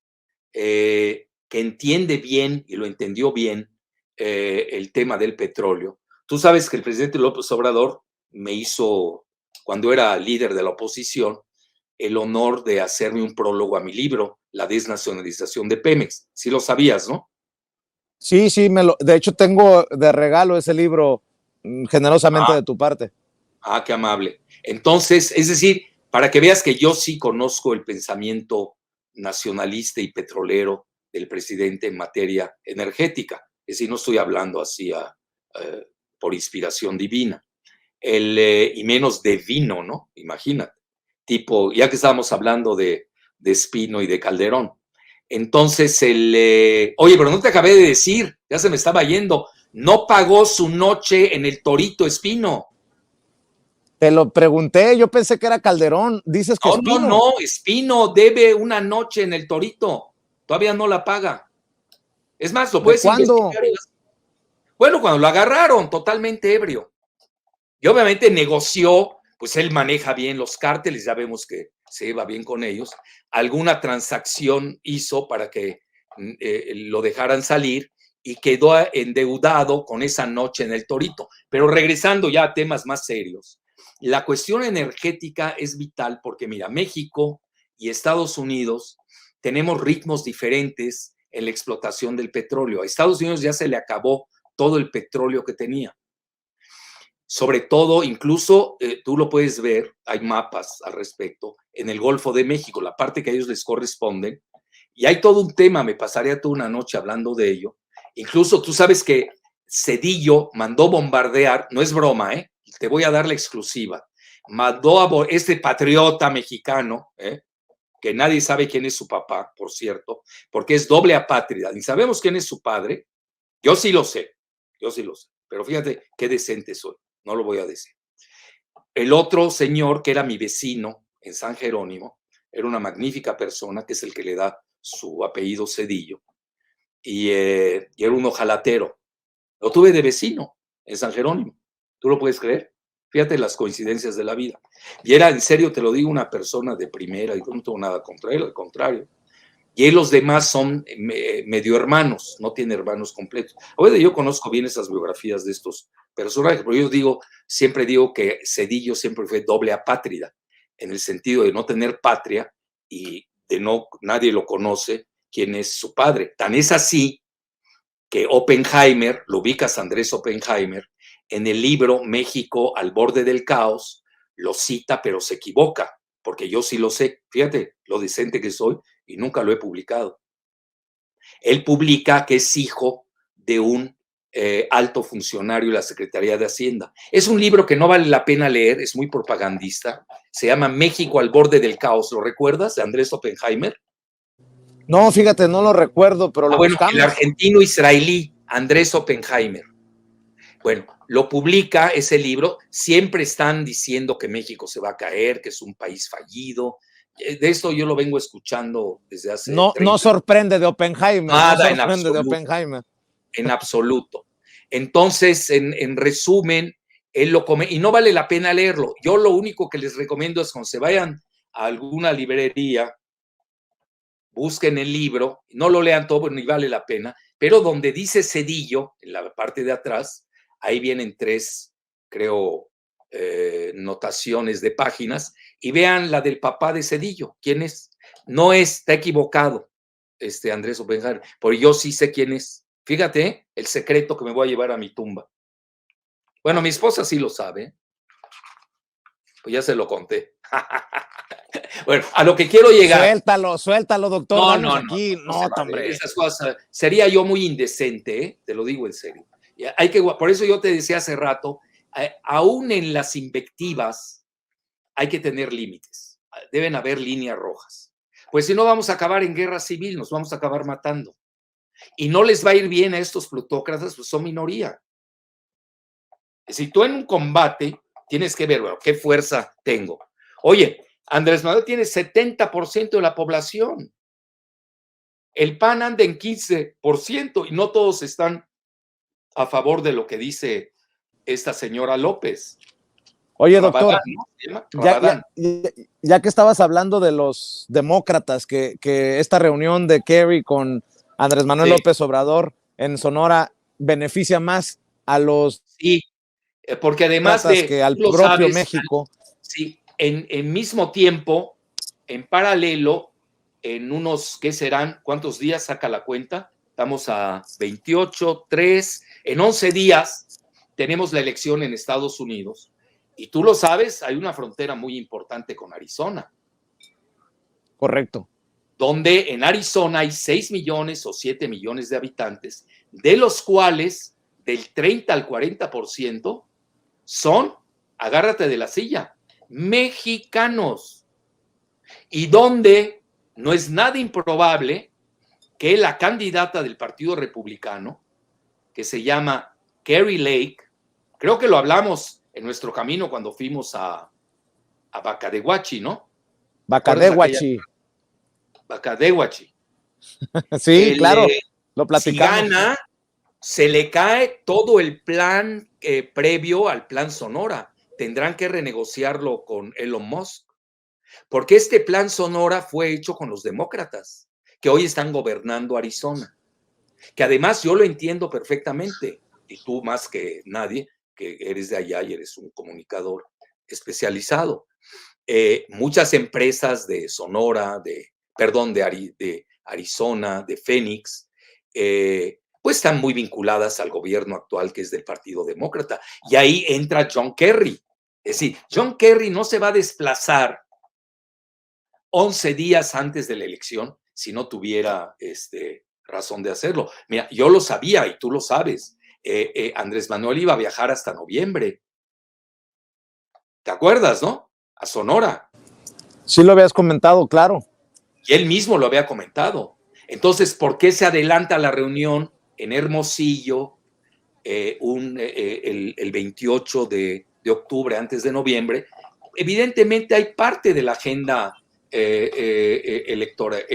que entiende bien y lo entendió bien el tema del petróleo. Tú sabes que el presidente López Obrador me hizo, cuando era líder de la oposición, el honor de hacerme un prólogo a mi libro, La desnacionalización de Pemex. Sí lo sabías, ¿no? Sí, sí, de hecho tengo de regalo ese libro generosamente de tu parte. Qué amable. Entonces, es decir, para que veas que yo sí conozco el pensamiento nacionalista y petrolero del presidente en materia energética. Es decir, no estoy hablando así por inspiración divina. Y menos de vino, ¿no? Imagínate. Tipo, ya que estábamos hablando de Espino y de Calderón. Entonces, oye, pero no te acabé de decir, ya se me estaba yendo, no pagó su noche en el Torito Espino. Te lo pregunté, yo pensé que era Calderón, dices que Espino. No, Espino debe una noche en el Torito, todavía no la paga. Es más, lo puedes investigar. Bueno, cuando lo agarraron, totalmente ebrio. Y obviamente negoció, pues él maneja bien los cárteles, ya vemos que se lleva bien con ellos. Alguna transacción hizo para que lo dejaran salir y quedó endeudado con esa noche en el Torito. Pero regresando ya a temas más serios, la cuestión energética es vital porque, mira, México y Estados Unidos tenemos ritmos diferentes en la explotación del petróleo. A Estados Unidos ya se le acabó todo el petróleo que tenía. Sobre todo, incluso tú lo puedes ver, hay mapas al respecto, en el Golfo de México, la parte que a ellos les corresponde, y hay todo un tema, me pasaría toda una noche hablando de ello. Incluso tú sabes que Zedillo mandó bombardear, no es broma, te voy a dar la exclusiva, mandó a este patriota mexicano, que nadie sabe quién es su papá, por cierto, porque es doble apátrida, ni sabemos quién es su padre, yo sí lo sé, pero fíjate qué decente soy. No lo voy a decir. El otro señor, que era mi vecino en San Jerónimo, era una magnífica persona, que es el que le da su apellido Zedillo, y era un ojalatero. Lo tuve de vecino en San Jerónimo. ¿Tú lo puedes creer? Fíjate las coincidencias de la vida. Y era, en serio, te lo digo, una persona de primera, y no tengo nada contra él, al contrario. Y los demás son medio hermanos, no tiene hermanos completos. Oye, yo conozco bien esas biografías de estos personajes, pero yo siempre digo que Zedillo siempre fue doble apátrida, en el sentido de no tener patria y de nadie lo conoce quién es su padre. Tan es así que Oppenheimer, lo ubicas, Andrés Oppenheimer, en el libro México al borde del caos, lo cita, pero se equivoca, porque yo sí lo sé. Fíjate lo decente que soy y nunca lo he publicado. Él publica que es hijo de un alto funcionario de la Secretaría de Hacienda. Es un libro que no vale la pena leer, es muy propagandista. Se llama México al borde del caos. ¿Lo recuerdas, de Andrés Oppenheimer? No, fíjate, no lo recuerdo, pero lo buscamos. El argentino-israelí Andrés Oppenheimer. Bueno, lo publica ese libro. Siempre están diciendo que México se va a caer, que es un país fallido. De esto yo lo vengo escuchando desde hace. No sorprende de Oppenheimer. Nada, no sorprende de Oppenheimer. En absoluto. Entonces, en resumen, él lo come y no vale la pena leerlo. Yo lo único que les recomiendo es cuando se vayan a alguna librería, busquen el libro, no lo lean todo, ni vale la pena, pero donde dice Cedillo, en la parte de atrás, ahí vienen 3, creo, notaciones de páginas, y vean la del papá de Cedillo. ¿Quién es? No está equivocado, Andrés Oppenheimer, porque yo sí sé quién es. Fíjate, el secreto que me voy a llevar a mi tumba. Bueno, mi esposa sí lo sabe, pues ya se lo conté. Bueno, a lo que quiero llegar. Suéltalo, doctor. No, Vamos no, no, aquí. no se No, vale. hombre. Esas cosas, sería yo muy indecente, ¿eh? Te lo digo en serio. Por eso yo te decía hace rato, aún en las invectivas hay que tener límites. Deben haber líneas rojas. Pues si no vamos a acabar en guerra civil, nos vamos a acabar matando. Y no les va a ir bien a estos plutócratas, pues son minoría. Si tú en un combate tienes que ver, bueno, qué fuerza tengo. Oye, Andrés Manuel tiene 70% de la población. El PAN anda en 15% y no todos están a favor de lo que dice esta señora López. Oye, Rabadán, doctor, ¿no? ya, Rabadán. ya que estabas hablando de los demócratas, que esta reunión de Kerry con Andrés Manuel Sí, López Obrador en Sonora beneficia más a los sí, porque además demócratas de, que al tú lo propio sabes, México. sí, en mismo tiempo, en paralelo, en unos, ¿qué serán? ¿Cuántos días saca la cuenta? Estamos a 28, 3, en 11 días tenemos la elección en Estados Unidos. Y tú lo sabes, hay una frontera muy importante con Arizona. Correcto. Donde en Arizona hay 6 millones o 7 millones de habitantes, de los cuales del 30 al 40% son, agárrate de la silla, mexicanos. Y donde no es nada improbable que la candidata del Partido Republicano, que se llama Kari Lake, creo que lo hablamos en nuestro camino cuando fuimos a Bacadehuachi, ¿no? ¿Recuerdas aquella? Bacadehuachi. Bacadehuachi. Sí, claro, lo Si platicamos. gana, se le cae todo el plan previo al plan Sonora. Tendrán que renegociarlo con Elon Musk. Porque este plan Sonora fue hecho con los demócratas, que hoy están gobernando Arizona. Que además yo lo entiendo perfectamente, y tú más que nadie, que eres de allá y eres un comunicador especializado. Muchas empresas de Sonora, de Arizona, de Phoenix, pues están muy vinculadas al gobierno actual, que es del Partido Demócrata. Y ahí entra John Kerry. Es decir, John Kerry no se va a desplazar 11 días antes de la elección si no tuviera razón de hacerlo. Mira, yo lo sabía y tú lo sabes. Andrés Manuel iba a viajar hasta noviembre. ¿Te acuerdas, no? A Sonora. Sí lo habías comentado, claro. Y él mismo lo había comentado. Entonces, ¿por qué se adelanta la reunión en Hermosillo el 28 de octubre, antes de noviembre? Evidentemente hay parte de la agenda electoral.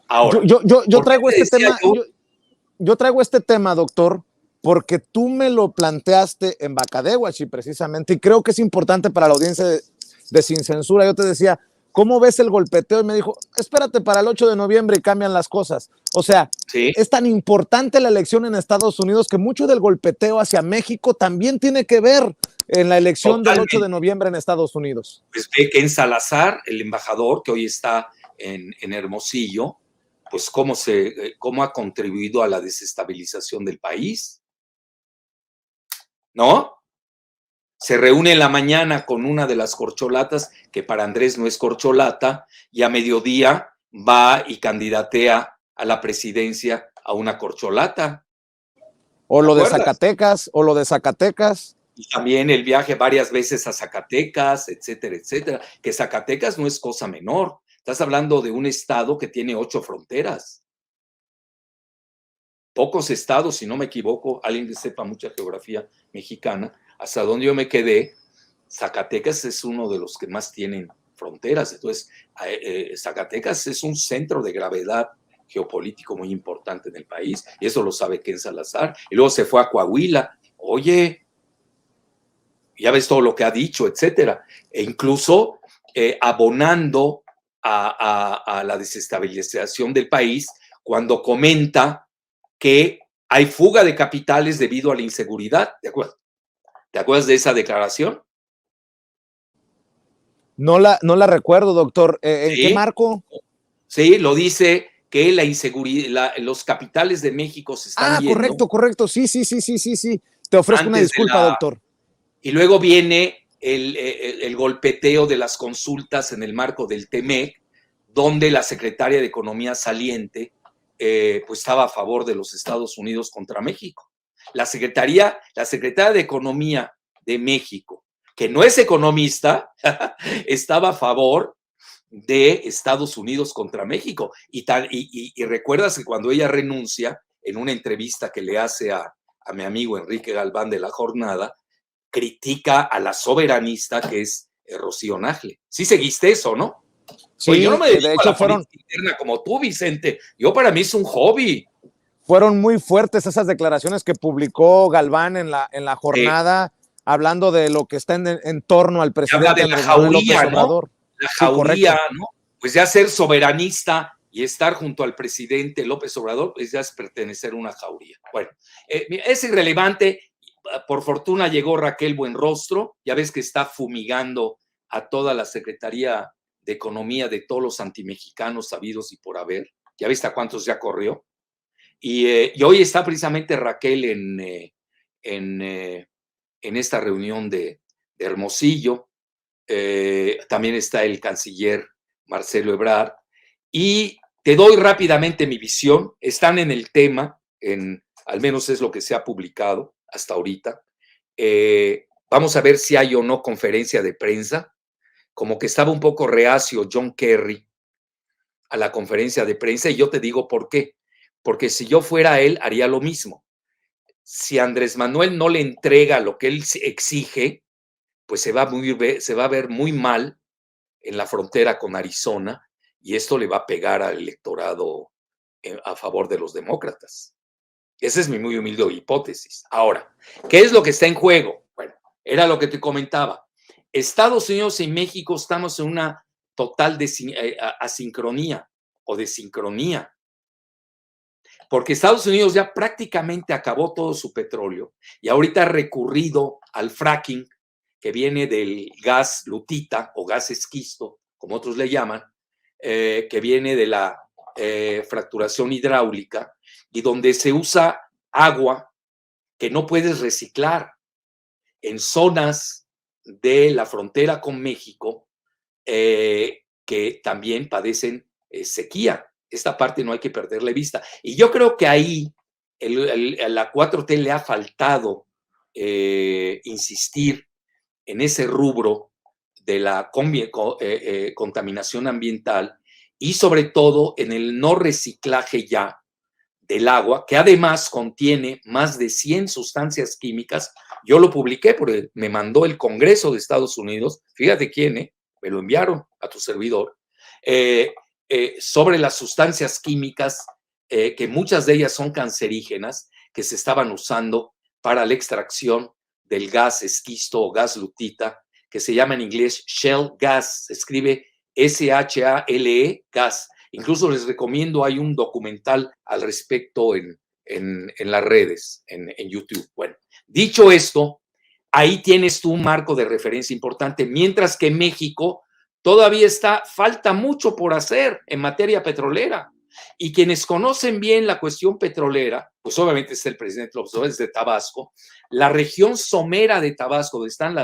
Ahora, Yo ¿por qué traigo te este decía tema, yo? yo traigo este tema, doctor, porque tú me lo planteaste en Bacadehuachi precisamente, y creo que es importante para la audiencia de Sin Censura. Yo te decía, ¿cómo ves el golpeteo? Y me dijo, espérate para el 8 de noviembre y cambian las cosas. O sea, Sí, es tan importante la elección en Estados Unidos que mucho del golpeteo hacia México también tiene que ver en la elección del 8 de totalmente. noviembre en Estados Unidos. Pues ve que en Salazar, el embajador que hoy está en Hermosillo, pues cómo ha contribuido a la desestabilización del país, ¿no? Se reúne en la mañana con una de las corcholatas, que para Andrés no es corcholata, y a mediodía va y candidatea a la presidencia a una corcholata. O ¿Te lo de acuerdas? Zacatecas, o lo de Zacatecas. Y también el viaje varias veces a Zacatecas, etcétera, etcétera. Que Zacatecas no es cosa menor. Estás hablando de un estado que tiene 8 fronteras. Pocos estados, si no me equivoco, alguien que sepa mucha geografía mexicana, hasta donde yo me quedé, Zacatecas es uno de los que más tienen fronteras. Entonces, Zacatecas es un centro de gravedad geopolítico muy importante en el país, y eso lo sabe Ken Salazar. Y luego se fue a Coahuila. Oye, ya ves todo lo que ha dicho, etcétera. E incluso abonando a la desestabilización del país cuando comenta que hay fuga de capitales debido a la inseguridad. ¿Te acuerdas de esa declaración? No la recuerdo, doctor. ¿En qué Sí, marco? sí, lo dice que la inseguridad, los capitales de México se están Ah, yendo correcto, correcto. Sí, sí, sí, sí, sí, sí. Te ofrezco una antes de disculpa, la... doctor. Y luego viene el golpeteo de las consultas en el marco del TEMEC, donde la secretaria de Economía saliente pues estaba a favor de los Estados Unidos contra México. La secretaria de Economía de México, que no es economista, estaba a favor de Estados Unidos contra México. Y recuerdas que cuando ella renuncia, en una entrevista que le hace a mi amigo Enrique Galván de La Jornada, critica a la soberanista que es Rocío Nagle. Sí seguiste eso, ¿no? Pues yo no Sí, me de dedico a hecho la política interna como tú, Vicente. Yo para mí es un hobby. fueron muy fuertes esas declaraciones que publicó Galván en la jornada, hablando de lo que está en torno al Se habla presidente de la Andrés Manuel López jauría, ¿no? Obrador. La Sí, jauría, correcto. ¿no? Pues ya ser soberanista y estar junto al presidente López Obrador, pues ya es pertenecer a una jauría. Bueno, es irrelevante. Por fortuna llegó Raquel Buenrostro, ya ves que está fumigando a toda la Secretaría de Economía de todos los antimexicanos sabidos y por haber. Ya viste a cuántos ya corrió. Y hoy está precisamente Raquel en esta reunión de Hermosillo. También está el canciller Marcelo Ebrard. Y te doy rápidamente mi visión. Están en el tema, al menos es lo que se ha publicado hasta ahorita. Vamos a ver si hay o no conferencia de prensa. Como que estaba un poco reacio John Kerry a la conferencia de prensa, y yo te digo por qué. Porque si yo fuera él, haría lo mismo. Si Andrés Manuel no le entrega lo que él exige, pues se va a ver muy mal en la frontera con Arizona, y esto le va a pegar al electorado a favor de los demócratas. Esa es mi muy humilde hipótesis. Ahora, ¿qué es lo que está en juego? Bueno, era lo que te comentaba. Estados Unidos y México estamos en una total asincronía o desincronía, porque Estados Unidos ya prácticamente acabó todo su petróleo y ahorita ha recurrido al fracking, que viene del gas lutita o gas esquisto, como otros le llaman, que viene de la fracturación hidráulica, y donde se usa agua que no puedes reciclar en zonas de la frontera con México, que también padecen sequía. Esta parte no hay que perderle vista. Y yo creo que ahí la 4T le ha faltado insistir en ese rubro de la contaminación ambiental, y sobre todo en el no reciclaje ya del agua, que además contiene más de 100 sustancias químicas. Yo lo publiqué porque me mandó el Congreso de Estados Unidos, fíjate quién, me lo enviaron a tu servidor, sobre las sustancias químicas, que muchas de ellas son cancerígenas, que se estaban usando para la extracción del gas esquisto o gas lutita, que se llama en inglés shale gas, se escribe SHALE, gas. Incluso les recomiendo, hay un documental al respecto en las redes, en YouTube. Bueno, dicho esto, ahí tienes tú un marco de referencia importante, mientras que México todavía falta mucho por hacer en materia petrolera. Y quienes conocen bien la cuestión petrolera, pues obviamente está el presidente López Obrador, de Tabasco, la región somera de Tabasco, donde están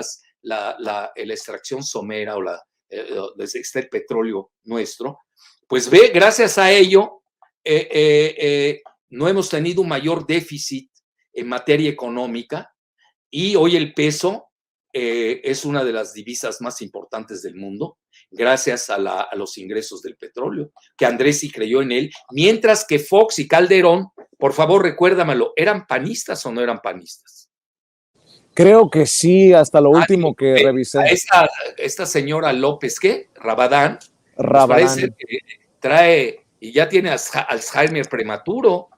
la extracción somera o donde está el petróleo nuestro, pues ve, gracias a ello, no hemos tenido un mayor déficit en materia económica, y hoy el peso es una de las divisas más importantes del mundo, gracias a los ingresos del petróleo, que Andrés sí creyó en él, mientras que Fox y Calderón, por favor recuérdamelo, ¿eran panistas o no eran panistas? Creo que sí, hasta lo último que A revisé. esta señora López, ¿qué? Rabadán, pues parece Rabadán. que trae y ya tiene Alzheimer prematuro,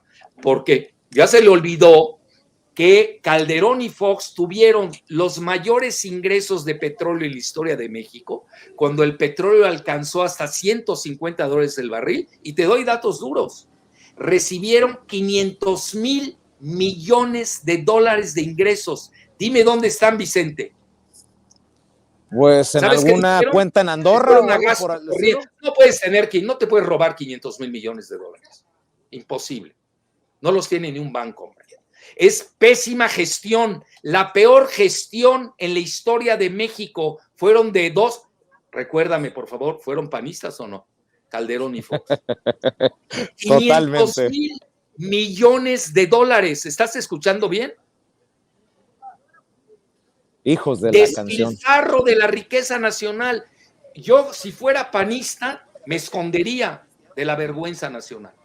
porque ya se le olvidó que Calderón y Fox tuvieron los mayores ingresos de petróleo en la historia de México, cuando el petróleo alcanzó hasta $150 el barril, y te doy datos duros. recibieron 500,000 millones de dólares de ingresos. Dime dónde están, Vicente. Pues en alguna cuenta en Andorra o algo por el estilo. No puedes tener, no te puedes robar 500,000 millones de dólares. Imposible. No los tiene ni un banco, hombre. Es pésima gestión. La peor gestión en la historia de México fueron de dos. Recuérdame, por favor, ¿fueron panistas o no? Calderón y Fox. Totalmente. 500,000 millones de dólares. ¿Estás escuchando bien? Hijos de la canción. Despilfarro de la riqueza nacional. Yo, si fuera panista, me escondería de la vergüenza nacional.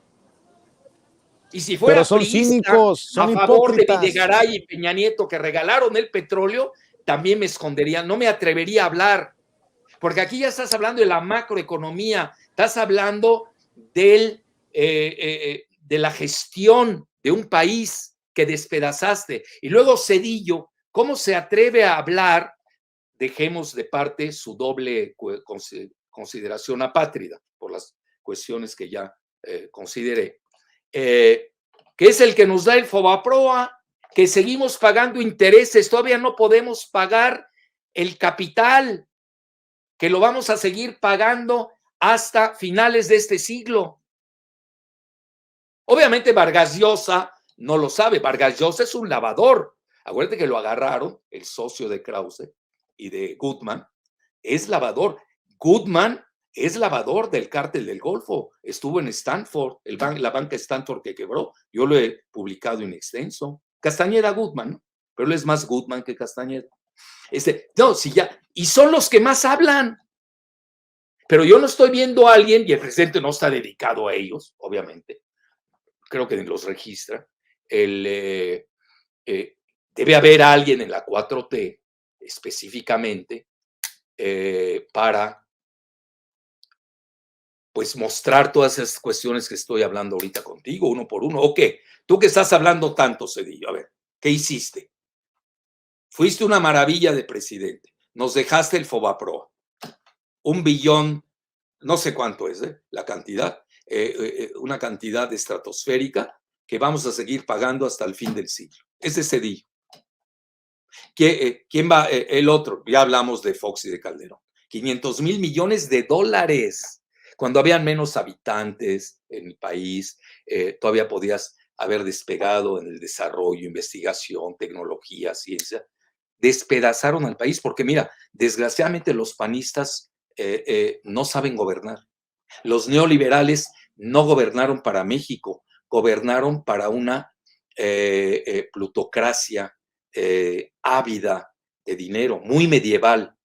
Y si fuera pero son priista, cínicos, son a favor hipócritas. de Videgaray y Peña Nieto, que regalaron el petróleo, también me escondería. No me atrevería a hablar. Porque aquí ya estás hablando de la macroeconomía, estás hablando de la gestión de un país que despedazaste. Y luego Zedillo, ¿cómo se atreve a hablar? Dejemos de parte su doble consideración apátrida, por las cuestiones que ya consideré, que es el que nos da el Fobaproa, que seguimos pagando intereses, todavía no podemos pagar el capital, que lo vamos a seguir pagando hasta finales de este siglo. Obviamente Vargas Llosa no lo sabe. Vargas Llosa es un lavador. Acuérdate que lo agarraron, el socio de Krause y de Goodman, es lavador. Goodman es lavador del cártel del Golfo. Estuvo en Stanford, la banca Stanford que quebró. Yo lo he publicado en extenso. Castañeda Goodman, ¿no? Pero él es más Goodman que Castañeda. No, si ya, y son los que más hablan. Pero yo no estoy viendo a alguien, y el presidente no está dedicado a ellos, obviamente. Creo que los registra. Debe haber alguien en la 4T específicamente para pues mostrar todas esas cuestiones que estoy hablando ahorita contigo, uno por uno. Ok, tú que estás hablando tanto, Zedillo, a ver, ¿qué hiciste? Fuiste una maravilla de presidente. Nos dejaste el Fobaproa. 1 billón, no sé cuánto es la cantidad, una cantidad estratosférica que vamos a seguir pagando hasta el fin del siglo. Ese es Zedillo. ¿Quién va? El otro, ya hablamos de Fox y de Calderón. 500,000 millones de dólares. Cuando habían menos habitantes en el país, todavía podías haber despegado en el desarrollo, investigación, tecnología, ciencia. Despedazaron al país porque, mira, desgraciadamente los panistas no saben gobernar. Los neoliberales no gobernaron para México, gobernaron para una plutocracia ávida de dinero, muy medieval.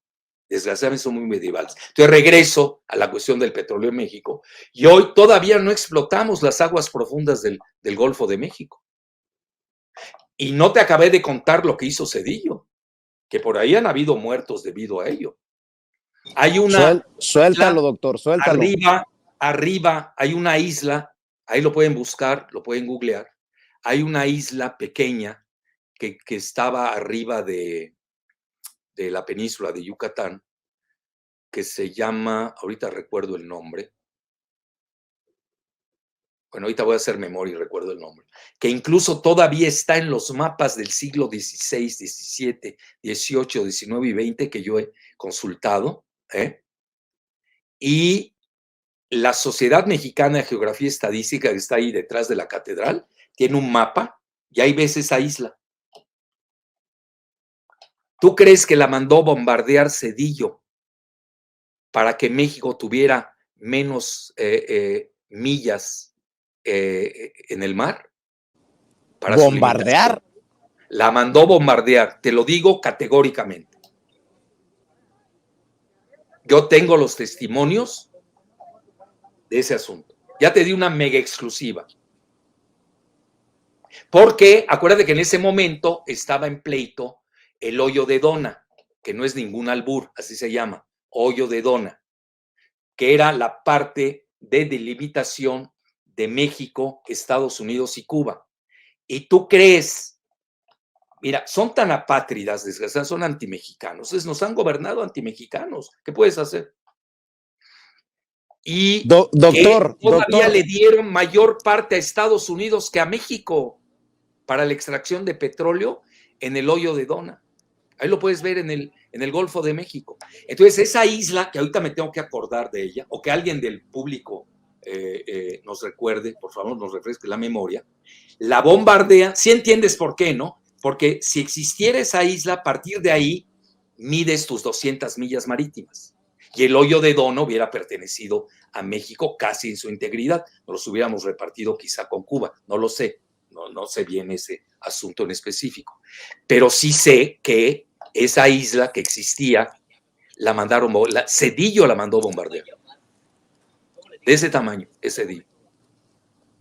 Desgraciadamente son muy medievales. Entonces regreso a la cuestión del petróleo en México y hoy todavía no explotamos las aguas profundas del Golfo de México. Y no te acabé de contar lo que hizo Zedillo, que por ahí han habido muertos debido a ello. Hay una suéltalo, doctor, suéltalo. Arriba hay una isla, ahí lo pueden buscar, lo pueden googlear. Hay una isla pequeña que estaba arriba de la península de Yucatán, que se llama, ahorita recuerdo el nombre, bueno, ahorita voy a hacer memoria y recuerdo el nombre, que incluso todavía está en los mapas del siglo XVI, XVII, XVIII, XIX y XX que yo he consultado, y la Sociedad Mexicana de Geografía y Estadística, que está ahí detrás de la catedral, tiene un mapa y ahí ves esa isla. ¿Tú crees que la mandó bombardear Zedillo para que México tuviera menos millas en el mar? Para ¿bombardear? La mandó bombardear, te lo digo categóricamente. Yo tengo los testimonios de ese asunto. Ya te di una mega exclusiva. Porque acuérdate que en ese momento estaba en pleito el hoyo de Dona, que no es ningún albur, así se llama, hoyo de Dona, que era la parte de delimitación de México, Estados Unidos y Cuba. Y tú crees, mira, son tan apátridas, desgraciadas, son antimexicanos, entonces nos han gobernado antimexicanos. ¿Qué puedes hacer? y Doctor, que todavía doctor. le dieron mayor parte a Estados Unidos que a México para la extracción de petróleo en el hoyo de Dona. Ahí lo puedes ver en el Golfo de México. Entonces, esa isla, que ahorita me tengo que acordar de ella, o que alguien del público nos recuerde, por favor, nos refresque la memoria, la bombardea. Si entiendes por qué, ¿no? Porque si existiera esa isla, a partir de ahí mides tus 200 millas marítimas. Y el hoyo de Dona hubiera pertenecido a México casi en su integridad. Nos los hubiéramos repartido quizá con Cuba, no lo sé. No sé bien ese asunto en específico, pero sí sé que esa isla que existía la mandaron, Cedillo la mandó bombardear. De ese tamaño, ese Cedillo.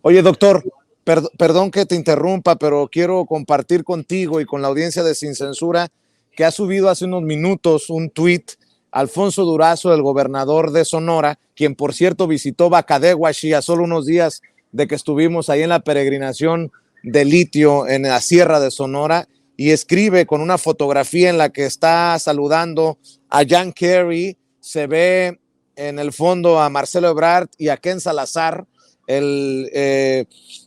Oye, doctor, perdón que te interrumpa, pero quiero compartir contigo y con la audiencia de Sin Censura que ha subido hace unos minutos un tuit Alfonso Durazo, el gobernador de Sonora, quien por cierto visitó Bacadehuashi a solo unos días de que estuvimos ahí en la peregrinación de litio en la Sierra de Sonora, y escribe con una fotografía en la que está saludando a John Kerry. Se ve en el fondo a Marcelo Ebrard y a Ken Salazar, el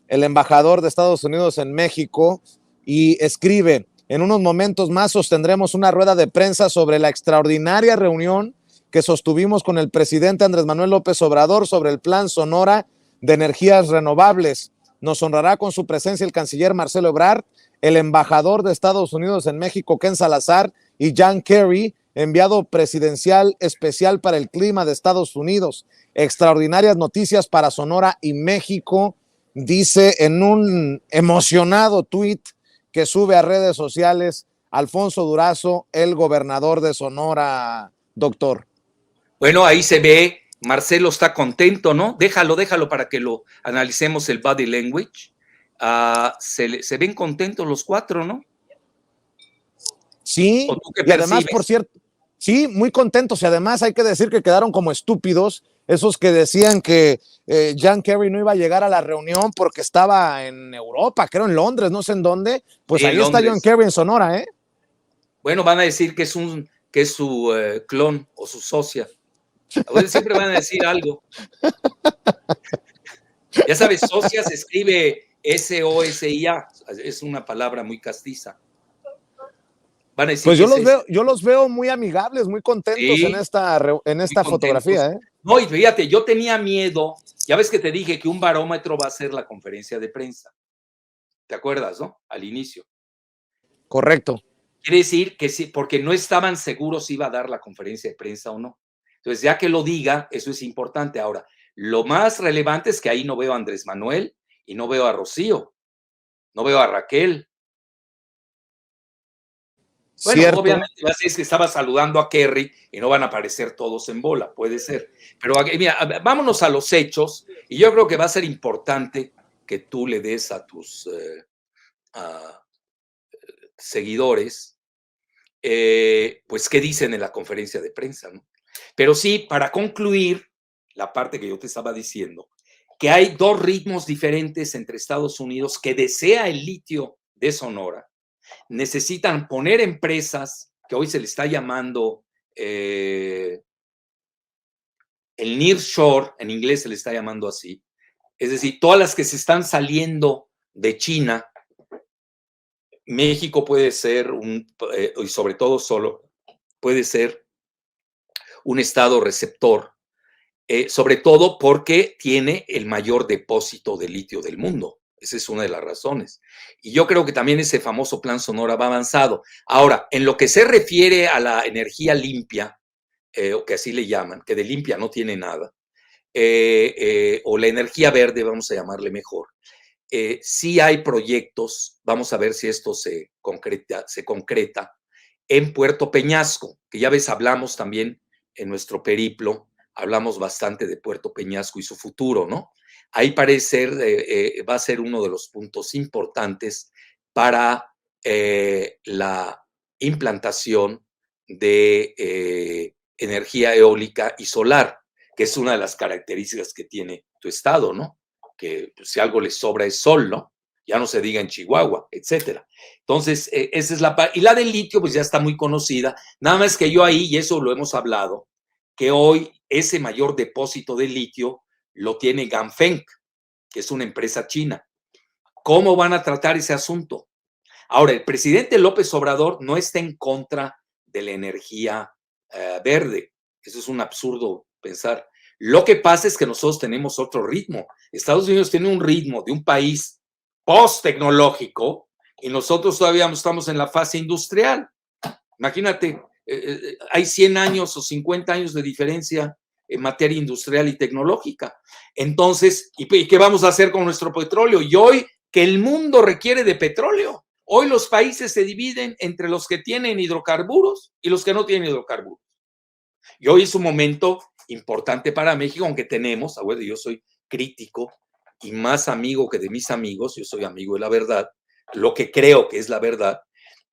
embajador de Estados Unidos en México, y escribe: en unos momentos más sostendremos una rueda de prensa sobre la extraordinaria reunión que sostuvimos con el presidente Andrés Manuel López Obrador sobre el Plan Sonora de energías renovables. Nos honrará con su presencia el canciller Marcelo Ebrard, el embajador de Estados Unidos en México, Ken Salazar, y John Kerry, enviado presidencial especial para el clima de Estados Unidos. Extraordinarias noticias para Sonora y México, dice en un emocionado tuit que sube a redes sociales Alfonso Durazo, el gobernador de Sonora, doctor. Bueno, ahí se ve, Marcelo está contento, ¿no? Déjalo para que lo analicemos el body language. Se ven contentos los cuatro, ¿no? Sí, y además, por cierto, sí, muy contentos, y además hay que decir que quedaron como estúpidos esos que decían que John Kerry no iba a llegar a la reunión porque estaba en Europa, creo en Londres, no sé en dónde. Pues sí, ahí está John Kerry en Sonora, ¿eh? Bueno, van a decir que es su clon o su socia. Siempre van a decir algo. Ya sabes, socia se escribe S-O-S-I-A, es una palabra muy castiza. Van a decir pues yo los veo muy amigables, muy contentos, sí, en esta fotografía, ¿eh? No, y fíjate, yo tenía miedo, ya ves que te dije que un barómetro va a ser la conferencia de prensa. ¿Te acuerdas, no? Al inicio. Correcto. Quiere decir que sí, porque no estaban seguros si iba a dar la conferencia de prensa o no. Entonces, ya que lo diga, eso es importante. Ahora, lo más relevante es que ahí no veo a Andrés Manuel y no veo a Rocío, no veo a Raquel. Bueno, cierto. Obviamente es que estaba saludando a Kerry y no van a aparecer todos en bola, puede ser. Pero mira, vámonos a los hechos, y yo creo que va a ser importante que tú le des a tus seguidores, pues qué dicen en la conferencia de prensa, ¿no? Pero sí, para concluir la parte que yo te estaba diciendo, que hay dos ritmos diferentes entre Estados Unidos, que desea el litio de Sonora, necesitan poner empresas que hoy se le está llamando el nearshore, en inglés se le está llamando así, es decir, todas las que se están saliendo de China. México puede ser y sobre todo solo, puede ser un estado receptor, sobre todo porque tiene el mayor depósito de litio del mundo. Esa es una de las razones. Y yo creo que también ese famoso Plan Sonora va avanzado. Ahora, en lo que se refiere a la energía limpia, o que así le llaman, que de limpia no tiene nada, o la energía verde, vamos a llamarle mejor, sí hay proyectos, vamos a ver si esto se concreta en Puerto Peñasco, que ya ves, hablamos también en nuestro periplo, hablamos bastante de Puerto Peñasco y su futuro, ¿no? Ahí parece va a ser uno de los puntos importantes para la implantación de energía eólica y solar, que es una de las características que tiene tu estado, ¿no? Que pues, si algo les sobra es sol, ¿no? Ya no se diga en Chihuahua, etcétera. Entonces, esa es la parte. Y la del litio, pues ya está muy conocida. Nada más que yo ahí, y eso lo hemos hablado, que hoy ese mayor depósito de litio lo tiene Ganfeng, que es una empresa china. ¿Cómo van a tratar ese asunto? Ahora, el presidente López Obrador no está en contra de la energía verde. Eso es un absurdo pensar. Lo que pasa es que nosotros tenemos otro ritmo. Estados Unidos tiene un ritmo de un país post-tecnológico y nosotros todavía estamos en la fase industrial. Imagínate, hay 100 años o 50 años de diferencia en materia industrial y tecnológica. Entonces, ¿y qué vamos a hacer con nuestro petróleo? Y hoy que el mundo requiere de petróleo, hoy los países se dividen entre los que tienen hidrocarburos y los que no tienen hidrocarburos. Y hoy es un momento importante para México, aunque tenemos, bueno, yo soy crítico y más amigo que de mis amigos, yo soy amigo de la verdad, lo que creo que es la verdad,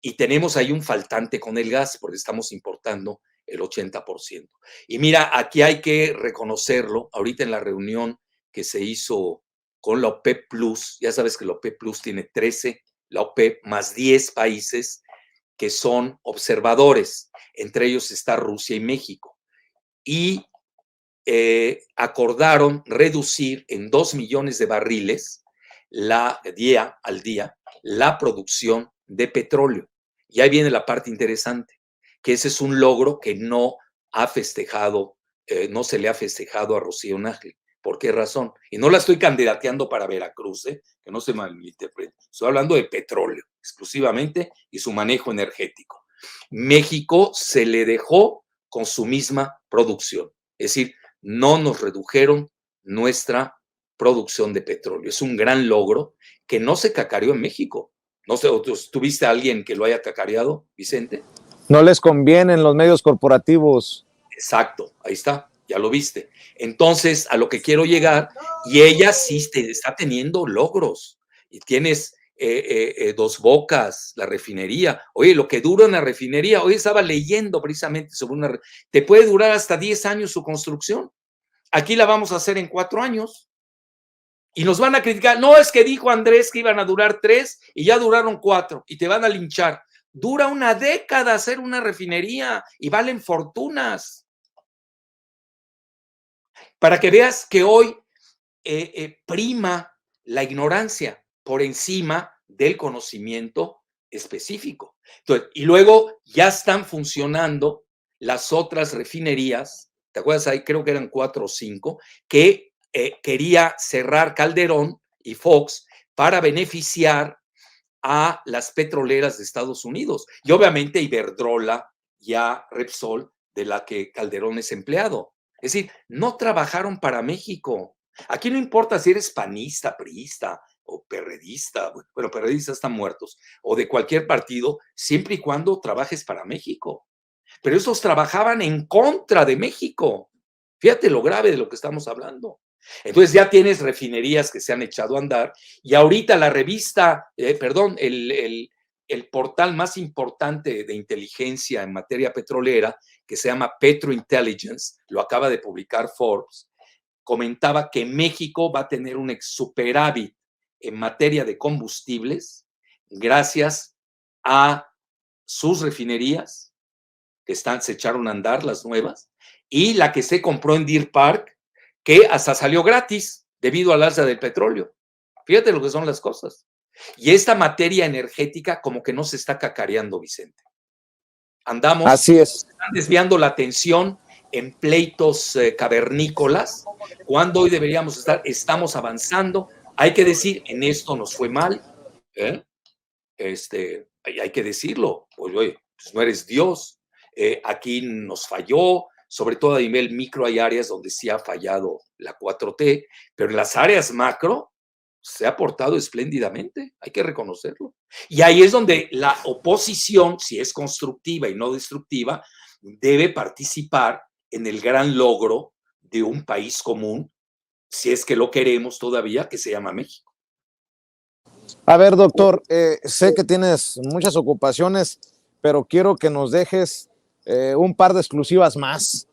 y tenemos ahí un faltante con el gas, porque estamos importando el 80%. Y mira, aquí hay que reconocerlo, ahorita en la reunión que se hizo con la OPEP Plus, ya sabes que la OPEP Plus tiene 13, la OPEP más 10 países que son observadores, entre ellos está Rusia y México, y acordaron reducir en 2 millones de barriles al día la producción de petróleo. Y ahí viene la parte interesante, que ese es un logro que no ha festejado, no se le ha festejado a Rocío Nájera. ¿Por qué razón? Y no la estoy candidateando para Veracruz, que no se malinterprete. Estoy hablando de petróleo exclusivamente y su manejo energético. México se le dejó con su misma producción. Es decir, no nos redujeron nuestra producción de petróleo. Es un gran logro que no se cacareó en México. No sé, ¿tuviste a alguien que lo haya cacareado, Vicente? No les conviene en los medios corporativos. Exacto, ahí está, ya lo viste. Entonces, a lo que quiero llegar, y ella sí está teniendo logros, y tienes Dos Bocas, la refinería. Oye, lo que dura una refinería, hoy estaba leyendo precisamente sobre te puede durar hasta 10 años su construcción. Aquí la vamos a hacer en 4 años. Y nos van a criticar, no, es que dijo Andrés que iban a durar 3 y ya duraron 4 y te van a linchar. Dura una década hacer una refinería y valen fortunas. Para que veas que hoy prima la ignorancia por encima del conocimiento específico. Entonces, y luego ya están funcionando las otras refinerías, ¿te acuerdas? Ahí creo que eran 4 o 5, que quería cerrar Calderón y Fox para beneficiar a las petroleras de Estados Unidos. Y obviamente Iberdrola y a Repsol, de la que Calderón es empleado. Es decir, no trabajaron para México. Aquí no importa si eres panista, priista o perredista, bueno, perredistas están muertos, o de cualquier partido, siempre y cuando trabajes para México. Pero esos trabajaban en contra de México. Fíjate lo grave de lo que estamos hablando. Entonces ya tienes refinerías que se han echado a andar y ahorita la revista, el portal más importante de inteligencia en materia petrolera, que se llama Petrointelligence, lo acaba de publicar Forbes, comentaba que México va a tener un superávit en materia de combustibles gracias a sus refinerías, que se echaron a andar las nuevas, y la que se compró en Deer Park, que hasta salió gratis debido al alza del petróleo. Fíjate lo que son las cosas. Y esta materia energética como que no se está cacareando, Vicente. Andamos, así es, están desviando la atención en pleitos cavernícolas, cuando hoy deberíamos estamos avanzando. Hay que decir, en esto nos fue mal, hay que decirlo, pues, oye, pues no eres Dios, aquí nos falló, sobre todo a nivel micro hay áreas donde sí ha fallado la 4T, pero en las áreas macro se ha portado espléndidamente, hay que reconocerlo. Y ahí es donde la oposición, si es constructiva y no destructiva, debe participar en el gran logro de un país común, si es que lo queremos todavía, que se llama México. A ver, doctor, sé que tienes muchas ocupaciones, pero quiero que nos dejes un par de exclusivas más.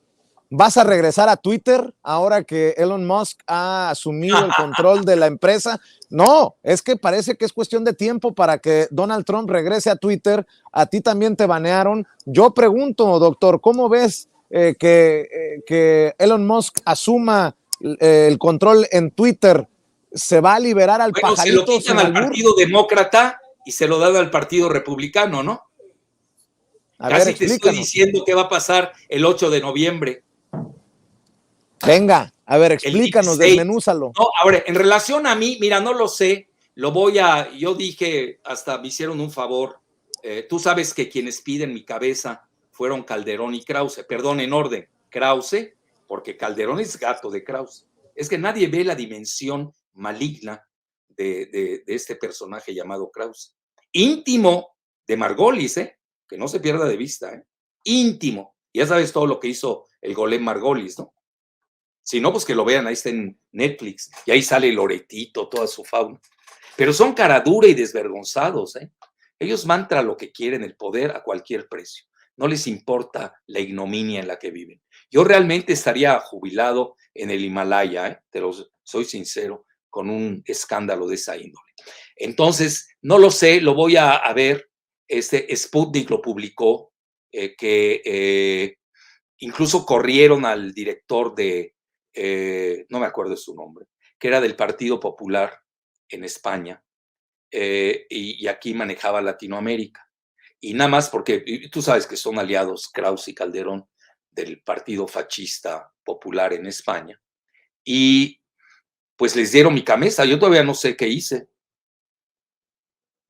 ¿Vas a regresar a Twitter ahora que Elon Musk ha asumido el control de la empresa? No, es que parece que es cuestión de tiempo para que Donald Trump regrese a Twitter. A ti también te banearon. Yo pregunto, doctor, ¿cómo ves que Elon Musk asuma el control en Twitter, ¿se va a liberar al bueno, se lo pajarito quitan sin al albur? Partido Demócrata y se lo dan al Partido Republicano, ¿no? A ver, Casi te estoy explícanos. diciendo qué va a pasar el 8 de noviembre. Venga, a ver, El Deep explícanos, State. desmenúzalo. No, ahora, en relación a mí, mira, no lo sé, yo dije, hasta me hicieron un favor. Tú sabes que quienes piden mi cabeza fueron Calderón y Krause, perdón, en orden, Krause, porque Calderón es gato de Krause. Es que nadie ve la dimensión maligna de este personaje llamado Krause. Íntimo de Margolis, que no se pierda de vista, íntimo. Ya sabes todo lo que hizo el golem Margolis, ¿no? Si no, pues que lo vean, ahí está en Netflix, y ahí sale Loretito, toda su fauna. Pero son cara dura y desvergonzados, ¿eh? Ellos van tras lo que quieren, el poder a cualquier precio. No les importa la ignominia en la que viven. Yo realmente estaría jubilado en el Himalaya, te lo soy sincero, con un escándalo de esa índole. Entonces, no lo sé, lo voy a ver. Sputnik lo publicó, que incluso corrieron al director no me acuerdo de su nombre, que era del Partido Popular en España, y aquí manejaba Latinoamérica. Y nada más porque tú sabes que son aliados Krause y Calderón del Partido Fascista Popular en España. Y pues les dieron mi camisa. Yo todavía no sé qué hice.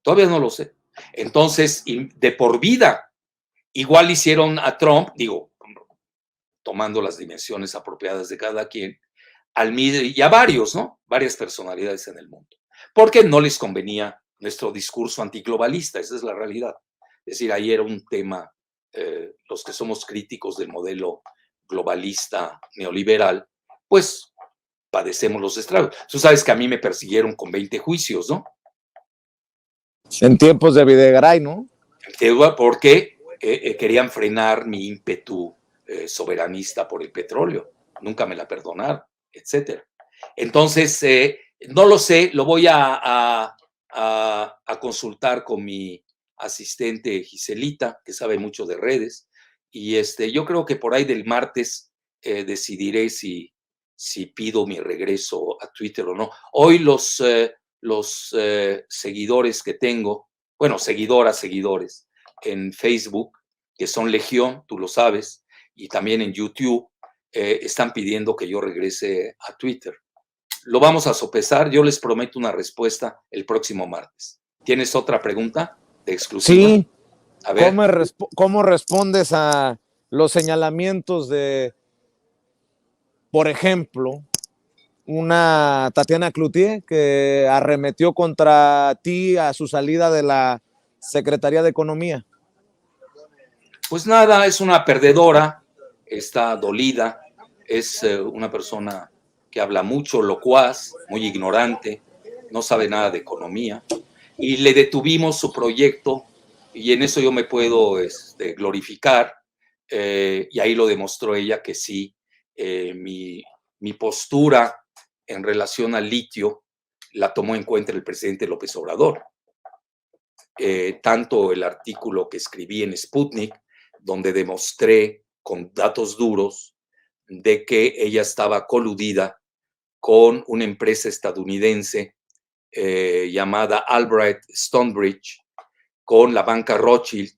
Todavía no lo sé. Entonces, de por vida, igual hicieron a Trump, digo, tomando las dimensiones apropiadas de cada quien, y a varios, ¿no? Varias personalidades en el mundo. Porque no les convenía nuestro discurso antiglobalista, esa es la realidad. Es decir, ahí era un tema, los que somos críticos del modelo globalista neoliberal, pues padecemos los estragos. Tú sabes que a mí me persiguieron con 20 juicios, ¿no? En tiempos de Videgaray, ¿no? Porque querían frenar mi ímpetu soberanista por el petróleo. Nunca me la perdonaron, etcétera. Entonces, no lo sé, lo voy a consultar con mi asistente Giselita, que sabe mucho de redes, y yo creo que por ahí del martes decidiré si pido mi regreso a Twitter o no. Hoy los seguidores que tengo, bueno, seguidores en Facebook, que son legión, tú lo sabes, y también en YouTube, están pidiendo que yo regrese a Twitter. Lo vamos a sopesar, yo les prometo una respuesta el próximo martes. ¿Tienes otra pregunta de exclusiva? Sí. A ver. ¿Cómo respondes a los señalamientos de, por ejemplo, una Tatiana Cloutier que arremetió contra ti a su salida de la Secretaría de Economía? Pues nada, es una perdedora, está dolida, es una persona que habla mucho, locuaz, muy ignorante, no sabe nada de economía, y le detuvimos su proyecto, y en eso yo me puedo glorificar, y ahí lo demostró ella que sí, mi postura en relación al litio la tomó en cuenta el presidente López Obrador. Tanto el artículo que escribí en Sputnik, donde demostré con datos duros de que ella estaba coludida con una empresa estadounidense llamada Albright Stonebridge, con la banca Rothschild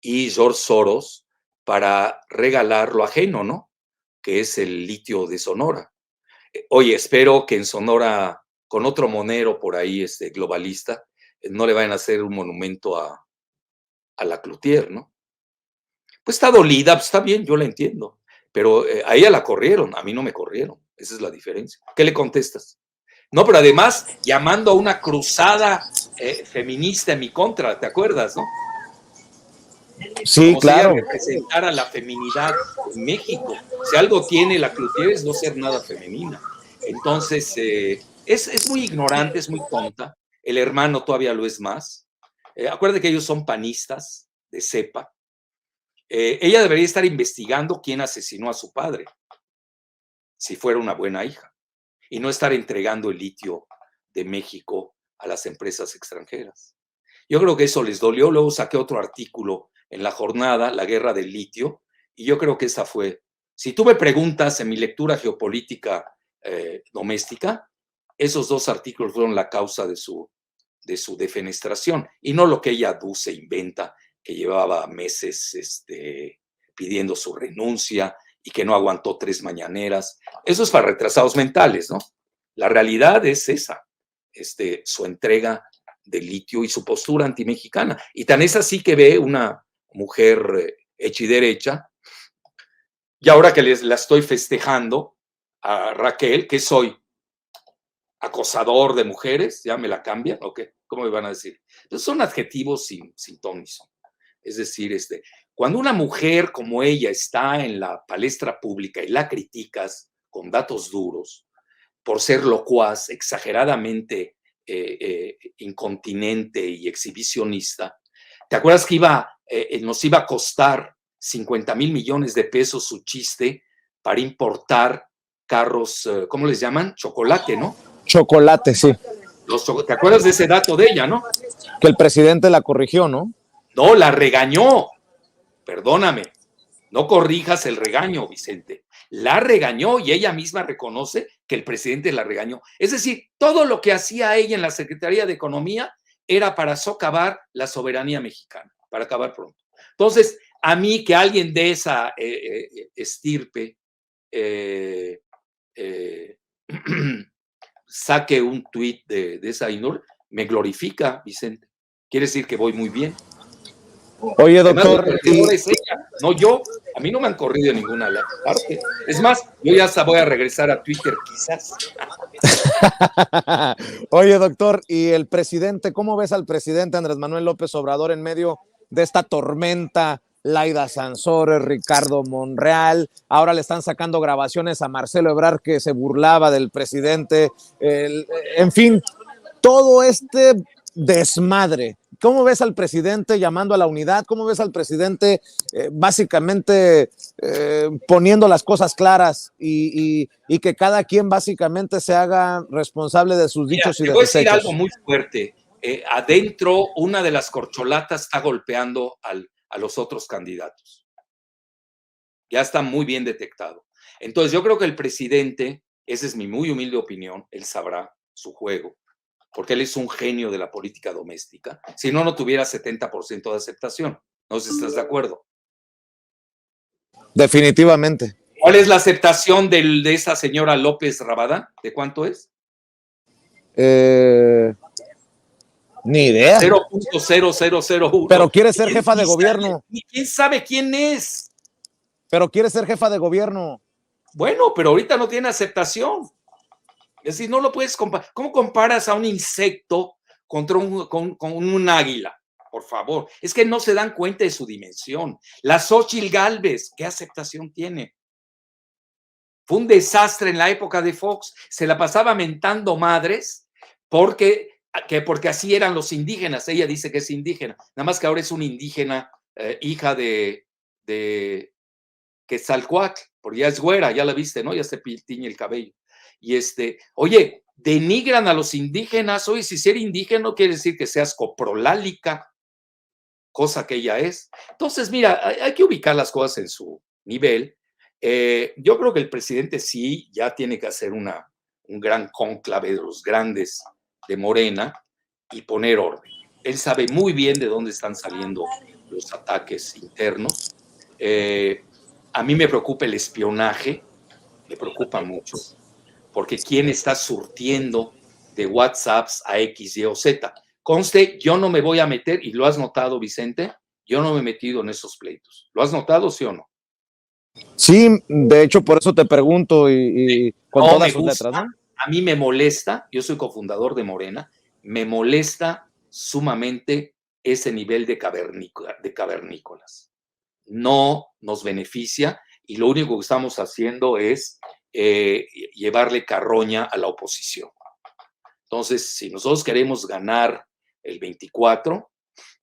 y George Soros para regalar lo ajeno, ¿no? Que es el litio de Sonora. Oye, espero que en Sonora, con otro monero por ahí, globalista, no le vayan a hacer un monumento a la Cloutier, ¿no? Pues está dolida, pues está bien, yo la entiendo, pero a ella la corrieron, a mí no me corrieron, esa es la diferencia. ¿Qué le contestas? No, pero además llamando a una cruzada feminista en mi contra, ¿te acuerdas, no? Sí, Como claro. si ella representara la feminidad en México. Si algo tiene la Cloutier es no ser nada femenina. Entonces, es muy ignorante, es muy tonta. El hermano todavía lo es más. Acuérdate que ellos son panistas de cepa. Ella debería estar investigando quién asesinó a su padre, si fuera una buena hija, y no estar entregando el litio de México a las empresas extranjeras. Yo creo que eso les dolió. Luego saqué otro artículo en La Jornada, La Guerra del Litio, Y yo creo que esa fue, si tú me preguntas en mi lectura geopolítica doméstica, esos dos artículos fueron la causa de su defenestración, y no lo que ella aduce, inventa, que llevaba meses pidiendo su renuncia y que no aguantó 3 mañaneras. Eso es para retrasados mentales, ¿no? La realidad es esa, su entrega de litio y su postura antimexicana. Y tan es así que ve una mujer hecha y derecha, y ahora que la estoy festejando a Raquel, que soy acosador de mujeres, ya me la cambian, ¿o qué? ¿Cómo me van a decir? Entonces son adjetivos sin ton ni son. Es decir, cuando una mujer como ella está en la palestra pública y la criticas con datos duros por ser locuaz, exageradamente incontinente y exhibicionista, ¿te acuerdas que nos iba a costar 50 mil millones de pesos su chiste para importar carros, ¿cómo les llaman? Chocolate, ¿no? Chocolate, sí. ¿Te acuerdas de ese dato de ella, no? Que el presidente la corrigió, ¿no? No, la regañó. Perdóname, no corrijas el regaño, Vicente. La regañó y ella misma reconoce que el presidente la regañó. Es decir, todo lo que hacía ella en la Secretaría de Economía era para socavar la soberanía mexicana, para acabar pronto. Entonces, a mí que alguien de esa estirpe saque un tuit de esa índole, me glorifica, Vicente. Quiere decir que voy muy bien. Oye, doctor. Además, es ella, no yo. A mí no me han corrido en ninguna parte. Es más, yo ya hasta voy a regresar a Twitter, quizás. Oye, doctor, ¿y el presidente? ¿Cómo ves al presidente Andrés Manuel López Obrador en medio de esta tormenta? Laida Sansores, Ricardo Monreal, ahora le están sacando grabaciones a Marcelo Ebrard que se burlaba del presidente, en fin, todo este desmadre. ¿Cómo ves al presidente llamando a la unidad? ¿Cómo ves al presidente básicamente poniendo las cosas claras y que cada quien básicamente se haga responsable de sus dichos y de sus hechos? Te voy a decir algo muy fuerte. Adentro, una de las corcholatas está golpeando a los otros candidatos. Ya está muy bien detectado. Entonces, yo creo que el presidente, esa es mi muy humilde opinión, él sabrá su juego, porque él es un genio de la política doméstica. Si no, no tuviera 70% de aceptación. No sé si estás de acuerdo. Definitivamente. ¿Cuál es la aceptación de esa señora López Rabadán? ¿De cuánto es? Ni idea. 0.0001. Pero quiere ser jefa de gobierno. ¿Y quién sabe quién es? Pero quiere ser jefa de gobierno. Bueno, pero ahorita no tiene aceptación. Es decir, no lo puedes comparar. ¿Cómo comparas a un insecto contra con un águila? Por favor. Es que no se dan cuenta de su dimensión. La Xóchitl Gálvez, ¿qué aceptación tiene? Fue un desastre en la época de Fox. Se la pasaba mentando madres porque así eran los indígenas. Ella dice que es indígena. Nada más que ahora es una indígena hija de Quetzalcóatl, porque ya es güera, ya la viste, ¿no? Ya se tiñe el cabello. Y oye, denigran a los indígenas. Oye, si ser indígena no quiere decir que seas coprolálica, cosa que ella es. Entonces, mira, hay que ubicar las cosas en su nivel. Yo creo que el presidente sí ya tiene que hacer un gran cónclave de los grandes de Morena y poner orden. Él sabe muy bien de dónde están saliendo los ataques internos. A mí me preocupa el espionaje, me preocupa mucho, porque quién está surtiendo de WhatsApps a X, Y o Z. Conste, yo no me voy a meter, y lo has notado, Vicente, yo no me he metido en esos pleitos. ¿Lo has notado, sí o no? Sí, de hecho, por eso te pregunto y con no todas sus letras, ¿no? A mí me molesta, yo soy cofundador de Morena, me molesta sumamente ese nivel de cavernícolas. No nos beneficia y lo único que estamos haciendo es llevarle carroña a la oposición. Entonces, si nosotros queremos ganar el 24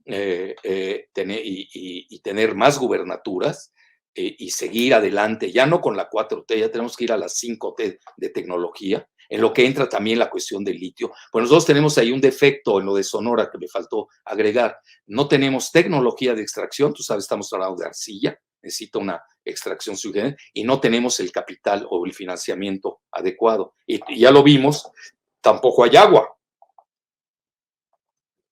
y tener más gubernaturas y seguir adelante, ya no con la 4T, ya tenemos que ir a las 5T de tecnología, en lo que entra también la cuestión del litio. Pues nosotros tenemos ahí un defecto en lo de Sonora que me faltó agregar. No tenemos tecnología de extracción, tú sabes, estamos hablando de arcilla, necesita una extracción subterránea y no tenemos el capital o el financiamiento adecuado. Y ya lo vimos, tampoco hay agua.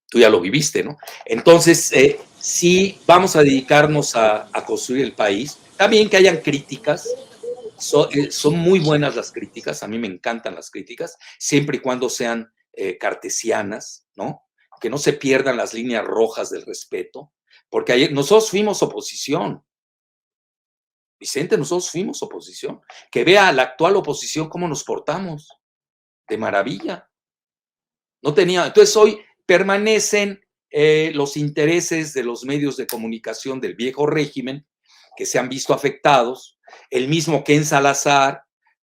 Tú ya lo viviste, ¿no? Entonces, sí vamos a dedicarnos a construir el país. También que hayan críticas. Son muy buenas las críticas, a mí me encantan las críticas, siempre y cuando sean cartesianas, ¿no? Que no se pierdan las líneas rojas del respeto, porque ayer nosotros fuimos oposición. Vicente, nosotros fuimos oposición. Que vea a la actual oposición cómo nos portamos. De maravilla. No tenía. Entonces hoy permanecen los intereses de los medios de comunicación del viejo régimen que se han visto afectados. El mismo Ken Salazar,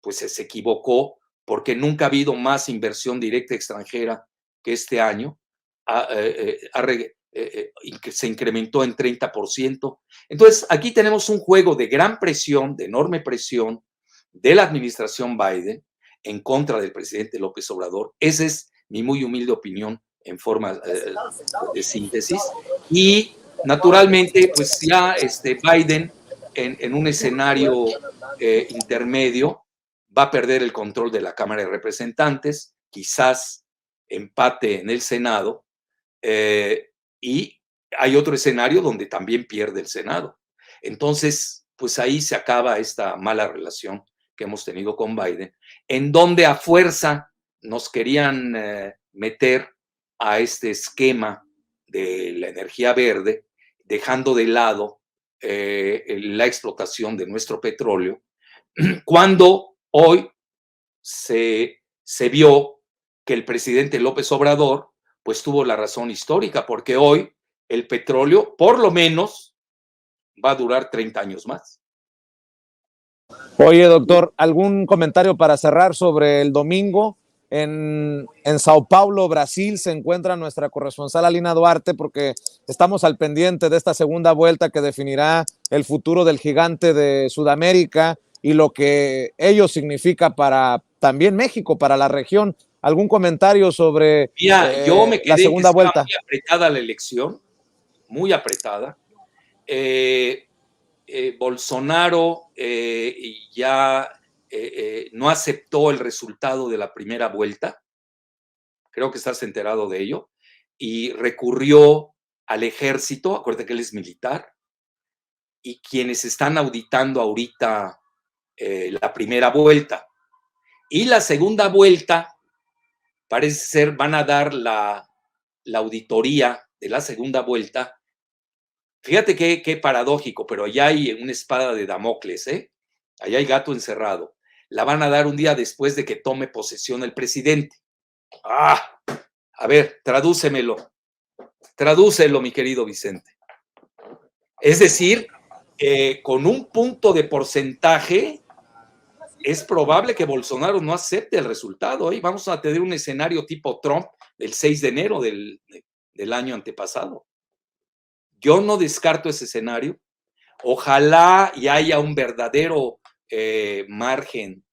pues se equivocó porque nunca ha habido más inversión directa extranjera que este año. Se incrementó en 30%. Entonces, aquí tenemos un juego de gran presión, de enorme presión de la administración Biden en contra del presidente López Obrador. Esa es mi muy humilde opinión en forma de síntesis. Y naturalmente, pues ya Biden en un escenario intermedio va a perder el control de la Cámara de Representantes, quizás empate en el Senado, y hay otro escenario donde también pierde el Senado. Entonces, pues ahí se acaba esta mala relación que hemos tenido con Biden, en donde a fuerza nos querían meter a este esquema de la energía verde, dejando de lado la explotación de nuestro petróleo, cuando hoy se vio que el presidente López Obrador pues tuvo la razón histórica, porque hoy el petróleo por lo menos va a durar 30 años más. Oye, doctor, ¿algún comentario para cerrar sobre el domingo? En Sao Paulo, Brasil, se encuentra nuestra corresponsal Alina Duarte, porque estamos al pendiente de esta segunda vuelta que definirá el futuro del gigante de Sudamérica y lo que ello significa para también México, para la región. ¿Algún comentario sobre yo me quedé la segunda vuelta? Muy apretada la elección, muy apretada. Bolsonaro ya no aceptó el resultado de la primera vuelta, creo que estás enterado de ello, y recurrió al ejército, acuérdate que él es militar, y quienes están auditando ahorita la primera vuelta. Y la segunda vuelta, parece ser, van a dar la auditoría de la segunda vuelta. Fíjate qué paradójico, pero allá hay una espada de Damocles, ¿eh? Allá hay gato encerrado. La van a dar un día después de que tome posesión el presidente. A ver, tradúcemelo. Tradúcelo, mi querido Vicente. Es decir, con un punto de porcentaje, es probable que Bolsonaro no acepte el resultado. ¿Eh? Vamos a tener un escenario tipo Trump del 6 de enero del año antepasado. Yo no descarto ese escenario. Ojalá y haya un verdadero margen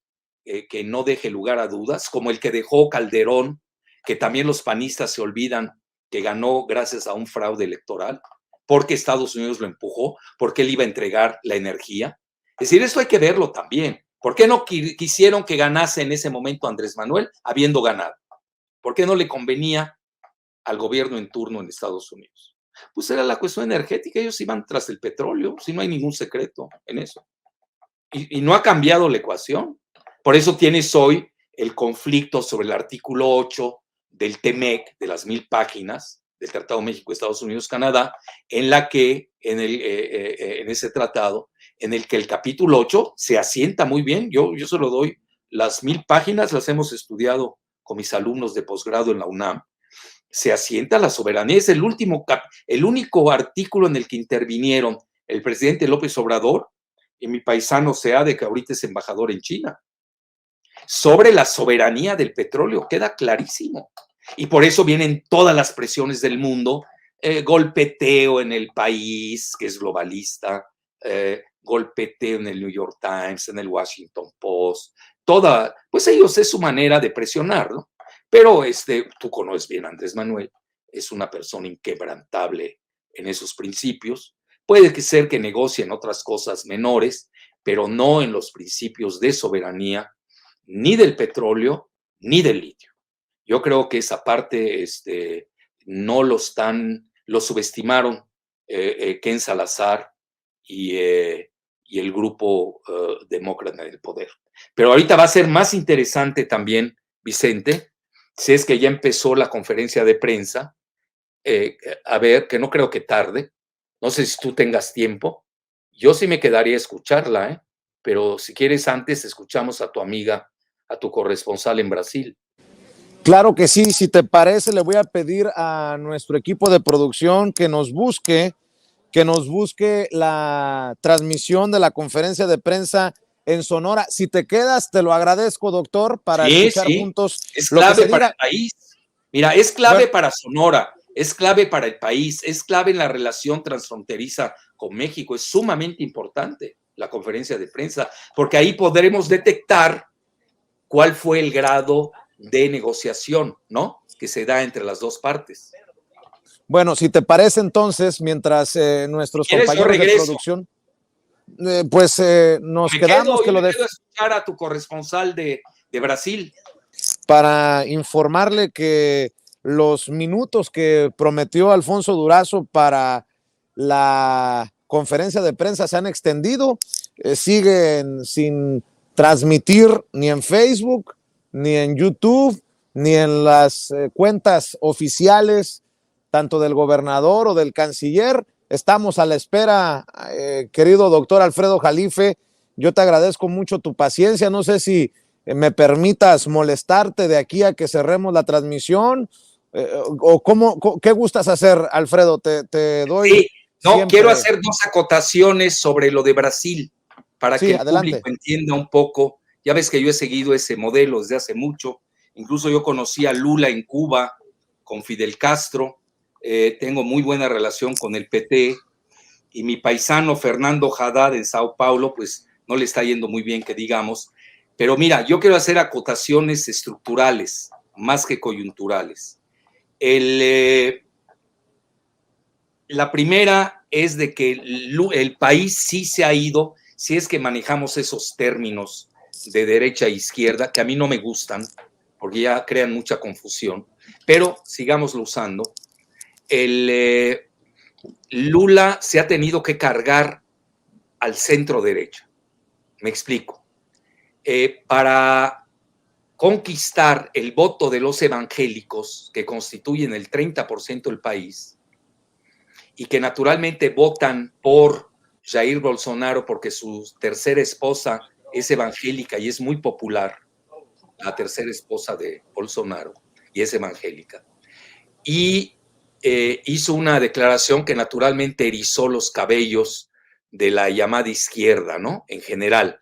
que no deje lugar a dudas, como el que dejó Calderón, que también los panistas se olvidan que ganó gracias a un fraude electoral, porque Estados Unidos lo empujó, porque él iba a entregar la energía. Es decir, esto hay que verlo también. ¿Por qué no quisieron que ganase en ese momento Andrés Manuel habiendo ganado? ¿Por qué no le convenía al gobierno en turno en Estados Unidos? Pues era la cuestión energética, ellos iban tras el petróleo, si no hay ningún secreto en eso. Y no ha cambiado la ecuación. Por eso tienes hoy el conflicto sobre el artículo 8 del TEMEC, de las 1000 páginas del Tratado México, Estados Unidos, Canadá, en la que, en ese tratado, en el que el capítulo 8 se asienta muy bien. Yo se lo doy, las 1000 páginas las hemos estudiado con mis alumnos de posgrado en la UNAM. Se asienta la soberanía, es el único artículo en el que intervinieron el presidente López Obrador y mi paisano Seade, que ahorita es embajador en China, sobre la soberanía del petróleo, queda clarísimo. Y por eso vienen todas las presiones del mundo, golpeteo en el país, que es globalista, golpeteo en el New York Times, en el Washington Post, pues ellos es su manera de presionar, ¿no? Pero tú conoces bien a Andrés Manuel, es una persona inquebrantable en esos principios, Puede que ser que negocien otras cosas menores, pero no en los principios de soberanía, ni del petróleo, ni del litio. Yo creo que esa parte no lo subestimaron Ken Salazar y el grupo demócrata del poder. Pero ahorita va a ser más interesante también, Vicente, si es que ya empezó la conferencia de prensa, a ver, que no creo que tarde, no sé si tú tengas tiempo, yo sí me quedaría a escucharla, pero si quieres antes escuchamos a tu amiga, a tu corresponsal en Brasil. Claro que sí, si te parece, le voy a pedir a nuestro equipo de producción que nos busque la transmisión de la conferencia de prensa en Sonora. Si te quedas, te lo agradezco, doctor, para escuchar juntos es lo que clave se para diga. el país. Mira, es clave para Sonora, es clave para el país, es clave en la relación transfronteriza con México. Es sumamente importante la conferencia de prensa, porque ahí podremos detectar cuál fue el grado de negociación, ¿no?, que se da entre las dos partes. Bueno, si te parece entonces, mientras nuestros compañeros de producción, nos quedamos yo me quedo a escuchar a tu corresponsal de Brasil. Para informarle que los minutos que prometió Alfonso Durazo para la conferencia de prensa se han extendido, siguen sin transmitir ni en Facebook, ni en YouTube, ni en las cuentas oficiales, tanto del gobernador o del canciller. Estamos a la espera, querido doctor Alfredo Jalife. Yo te agradezco mucho tu paciencia. No sé si me permitas molestarte de aquí a que cerremos la transmisión, o qué gustas hacer, Alfredo. Te doy. Sí, no, quiero hacer dos acotaciones sobre lo de Brasil para que el público entienda un poco. Ya ves que yo he seguido ese modelo desde hace mucho. Incluso yo conocí a Lula en Cuba con Fidel Castro. Tengo muy buena relación con el PT, y mi paisano Fernando Haddad en Sao Paulo, pues no le está yendo muy bien, que digamos. Pero mira, yo quiero hacer acotaciones estructurales más que coyunturales. La primera es de que el país sí se ha ido, si es que manejamos esos términos de derecha e izquierda, que a mí no me gustan, porque ya crean mucha confusión, pero sigámoslo usando. Lula se ha tenido que cargar al centro derecha. Me explico. Para conquistar el voto de los evangélicos, que constituyen el 30% del país, y que naturalmente votan por Jair Bolsonaro porque su tercera esposa es evangélica y es muy popular, la tercera esposa de Bolsonaro, y es evangélica. Y hizo una declaración que naturalmente erizó los cabellos de la llamada izquierda, ¿no?, en general.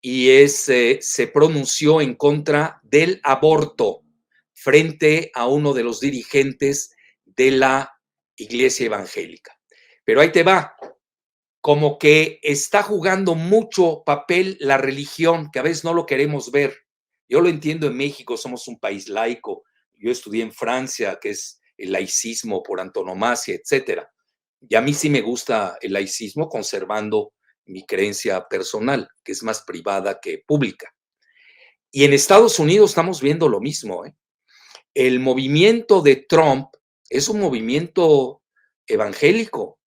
Y se pronunció en contra del aborto frente a uno de los dirigentes de la iglesia evangélica. Pero ahí te va, como que está jugando mucho papel la religión, que a veces no lo queremos ver. Yo lo entiendo, en México somos un país laico. Yo estudié en Francia, que es el laicismo por antonomasia, etcétera. Y a mí sí me gusta el laicismo, conservando mi creencia personal, que es más privada que pública. Y en Estados Unidos estamos viendo lo mismo, ¿eh? El movimiento de Trump es un movimiento evangélico,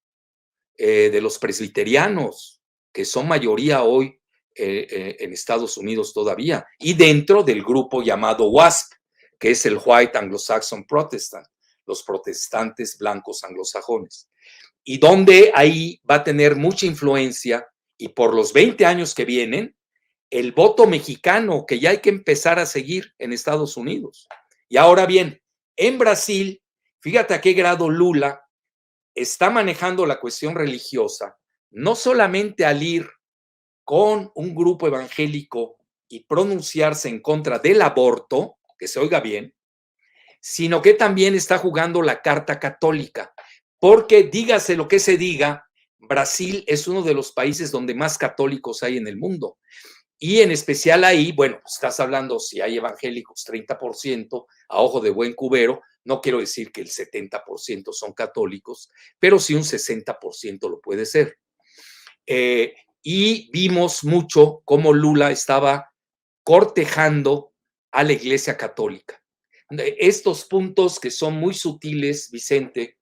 de los presbiterianos, que son mayoría hoy en Estados Unidos todavía, y dentro del grupo llamado WASP, que es el White Anglo-Saxon Protestant, los protestantes blancos anglosajones, y donde ahí va a tener mucha influencia, y por los 20 años que vienen, el voto mexicano, que ya hay que empezar a seguir en Estados Unidos. Y ahora bien, en Brasil, fíjate a qué grado Lula está manejando la cuestión religiosa, no solamente al ir con un grupo evangélico y pronunciarse en contra del aborto, que se oiga bien, sino que también está jugando la carta católica, porque dígase lo que se diga, Brasil es uno de los países donde más católicos hay en el mundo. Y en especial ahí, bueno, estás hablando si hay evangélicos 30%, a ojo de buen cubero, no quiero decir que el 70% son católicos, pero sí un 60% lo puede ser. Y vimos mucho cómo Lula estaba cortejando a la Iglesia Católica. Estos puntos que son muy sutiles, Vicente,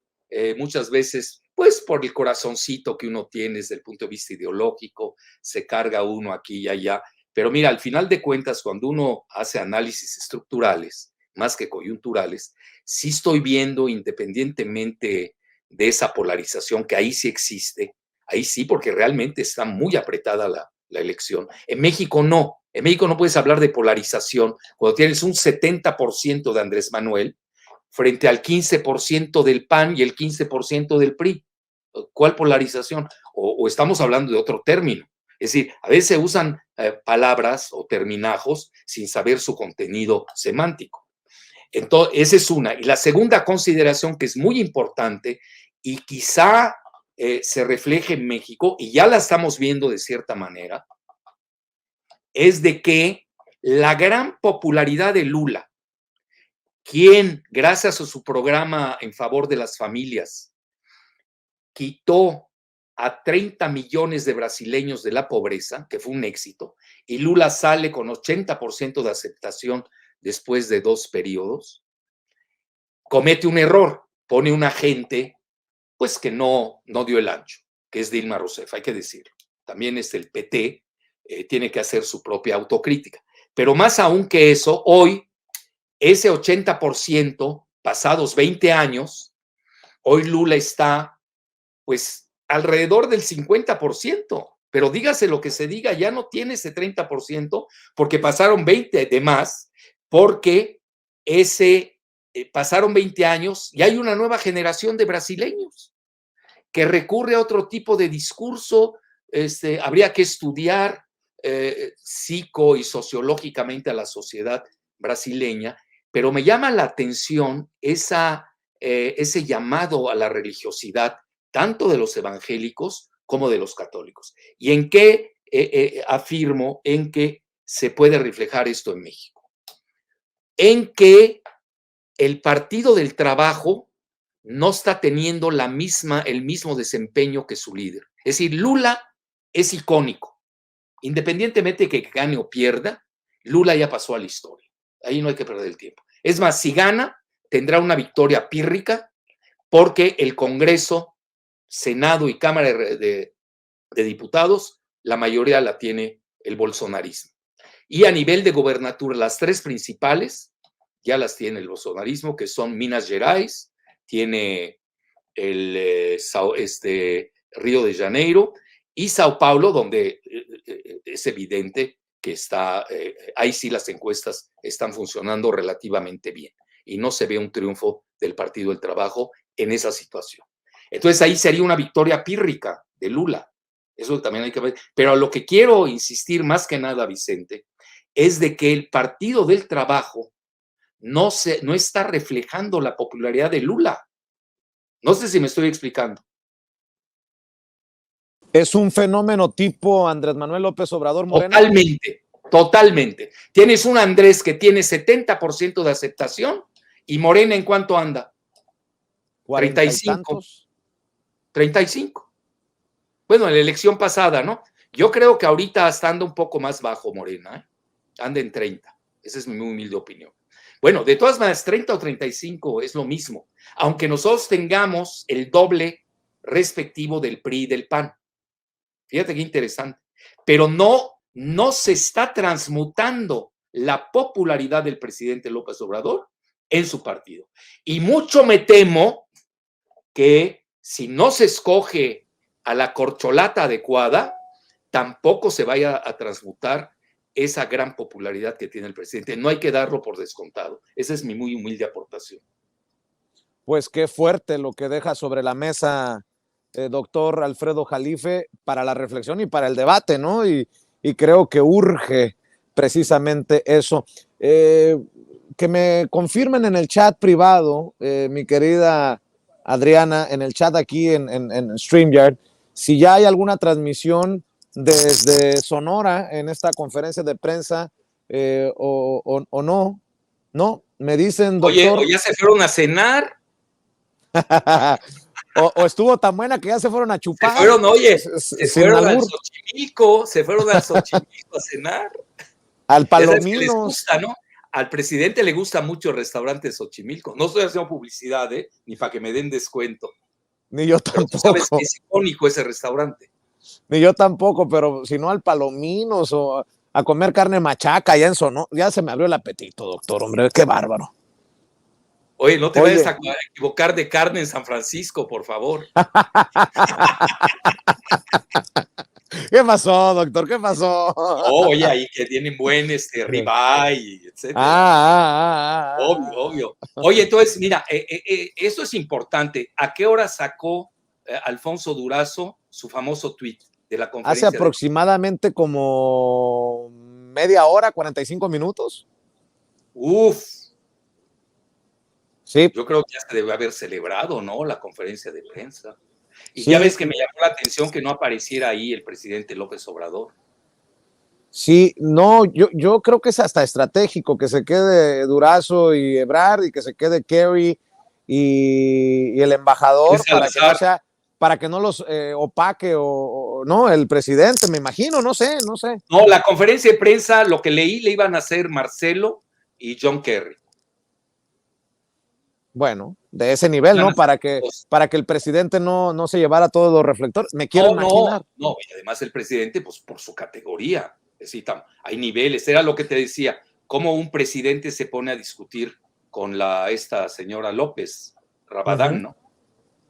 muchas veces, pues por el corazoncito que uno tiene desde el punto de vista ideológico, se carga uno aquí y allá. Pero mira, al final de cuentas, cuando uno hace análisis estructurales, más que coyunturales, sí estoy viendo, independientemente de esa polarización que ahí sí existe, ahí sí, porque realmente está muy apretada la elección. En México no. En México no puedes hablar de polarización cuando tienes un 70% de Andrés Manuel frente al 15% del PAN y el 15% del PRI. ¿Cuál polarización? O estamos hablando de otro término. Es decir, a veces se usan palabras o terminajos sin saber su contenido semántico. Entonces, esa es una. Y la segunda consideración que es muy importante y quizá se refleje en México, y ya la estamos viendo de cierta manera, es de que la gran popularidad de Lula, quien, gracias a su programa en favor de las familias, quitó a 30 millones de brasileños de la pobreza, que fue un éxito, y Lula sale con 80% de aceptación después de 2 periodos, comete un error, pone una gente pues que no dio el ancho, que es Dilma Rousseff, hay que decirlo. También el PT tiene que hacer su propia autocrítica. Pero más aún que eso, hoy, ese 80%, pasados 20 años, hoy Lula está, pues, alrededor del 50%. Pero dígase lo que se diga, ya no tiene ese 30%, porque pasaron 20 de más, porque pasaron 20 años y hay una nueva generación de brasileños que recurre a otro tipo de discurso. Habría que estudiar psico y sociológicamente a la sociedad brasileña, pero me llama la atención ese llamado a la religiosidad, tanto de los evangélicos como de los católicos. ¿Y en qué afirmo en que se puede reflejar esto en México? En que el Partido del Trabajo no está teniendo el mismo desempeño que su líder. Es decir, Lula es icónico. Independientemente de que gane o pierda, Lula ya pasó a la historia. Ahí no hay que perder el tiempo. Es más, si gana, tendrá una victoria pírrica porque el Congreso, Senado y Cámara de Diputados, la mayoría la tiene el bolsonarismo. Y a nivel de gobernatura, las 3 principales ya las tiene el bolsonarismo, que son Minas Gerais, tiene el Río de Janeiro y Sao Paulo, donde es evidente que ahí sí las encuestas están funcionando relativamente bien y no se ve un triunfo del Partido del Trabajo en esa situación. Entonces ahí sería una victoria pírrica de Lula. Eso también hay que ver. Pero a lo que quiero insistir más que nada, Vicente, es de que el Partido del Trabajo no está reflejando la popularidad de Lula. No sé si me estoy explicando. ¿Es un fenómeno tipo Andrés Manuel López Obrador Morena? Totalmente. Tienes un Andrés que tiene 70% de aceptación y Morena, ¿en cuánto anda? 35. 35. Bueno, en la elección pasada, ¿no? Yo creo que ahorita anda un poco más bajo Morena, ¿eh? Anda en 30. Esa es mi muy humilde opinión. Bueno, de todas maneras, 30 o 35 es lo mismo, aunque nosotros tengamos el doble respectivo del PRI y del PAN. Fíjate qué interesante. Pero no se está transmutando la popularidad del presidente López Obrador en su partido. Y mucho me temo que si no se escoge a la corcholata adecuada, tampoco se vaya a transmutar esa gran popularidad que tiene el presidente. No hay que darlo por descontado. Esa es mi muy humilde aportación. Pues qué fuerte lo que deja sobre la mesa, doctor Alfredo Jalife, para la reflexión y para el debate, ¿no? Y creo que urge precisamente eso. Que me confirmen en el chat privado, mi querida Adriana, en el chat aquí en StreamYard, si ya hay alguna transmisión desde Sonora en esta conferencia de prensa o no. No, me dicen, Oye, doctor. o ya se fueron a cenar. o estuvo tan buena que ya se fueron a chupar. Se fueron, oye, se fueron al Xochimilco a cenar. Al Palominos. Ya les gusta, ¿no? Al presidente le gusta mucho el restaurante Xochimilco. No estoy haciendo publicidad, ni para que me den descuento. Ni yo tampoco. Pero tú sabes que es icónico ese restaurante. Ni yo tampoco, pero si no al Palominos o a comer carne machaca allá en Sonora. Ya se me abrió el apetito, doctor, hombre, qué bárbaro. Oye, no te vayas a equivocar de carne en San Francisco, por favor. ¿Qué pasó, doctor? ¿Qué pasó? Oye, ahí que tienen buen ribeye, etc. Obvio. Oye, entonces, mira, esto es importante. ¿A qué hora sacó Alfonso Durazo su famoso tweet de la conferencia? Hace aproximadamente como media hora, 45 minutos. Uf. Sí. Yo creo que ya se debe haber celebrado, ¿no? La conferencia de prensa. Y sí, ya ves que me llamó la atención que no apareciera ahí el presidente López Obrador. Sí, no, yo creo que es hasta estratégico que se quede Durazo y Ebrard y que se quede Kerry y el embajador para que no los opaque o no el presidente, me imagino, no sé. No, la conferencia de prensa, lo que leí, le iban a hacer Marcelo y John Kerry. Bueno, de ese nivel, ¿no? Para que el presidente no se llevara todos los reflectores. Me quiero imaginar. No, y además el presidente, pues por su categoría, es decir, hay niveles. Era lo que te decía, cómo un presidente se pone a discutir con esta señora López Rabadán, ¿no?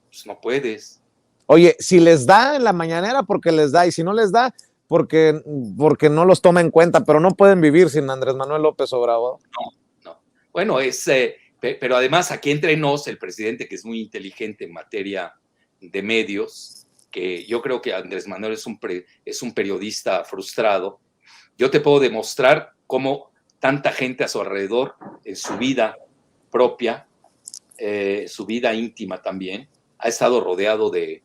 Pues no puedes. Oye, si les da en la mañanera, porque les da, y si no les da, porque no los toma en cuenta, pero no pueden vivir sin Andrés Manuel López Obrador. No. Bueno, pero además aquí entre nos, el presidente, que es muy inteligente en materia de medios, que yo creo que Andrés Manuel es un periodista frustrado, yo te puedo demostrar cómo tanta gente a su alrededor, en su vida propia, su vida íntima también, ha estado rodeado de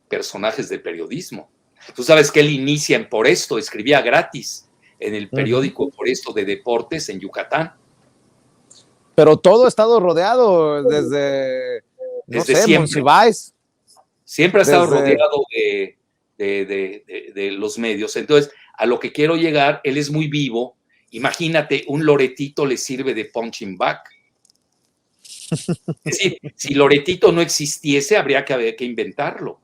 personajes del periodismo. Tú sabes que él inicia en Por Esto, escribía gratis en el periódico Por Esto de deportes en Yucatán. Pero todo ha estado rodeado desde siempre. Monsiváis. Siempre ha estado rodeado de los medios. Entonces, a lo que quiero llegar, él es muy vivo. Imagínate, un Loretito le sirve de punching bag. Es decir, si Loretito no existiese, habría que inventarlo.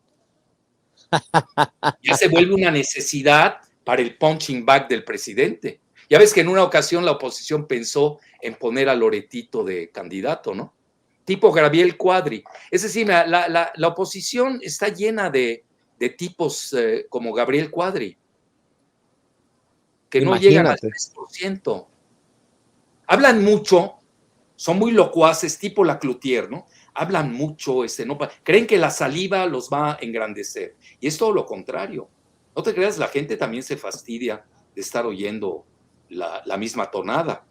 Ya se vuelve una necesidad para el punching bag del presidente. Ya ves que en una ocasión la oposición pensó en poner a Loretito de candidato, ¿no? Tipo Gabriel Cuadri. Es decir, la oposición está llena de tipos como Gabriel Cuadri, que no llegan al 3%. Hablan mucho, son muy locuaces, tipo la Cloutier, ¿no? Hablan mucho, creen que la saliva los va a engrandecer. Y es todo lo contrario. No te creas, la gente también se fastidia de estar oyendo la misma tonada.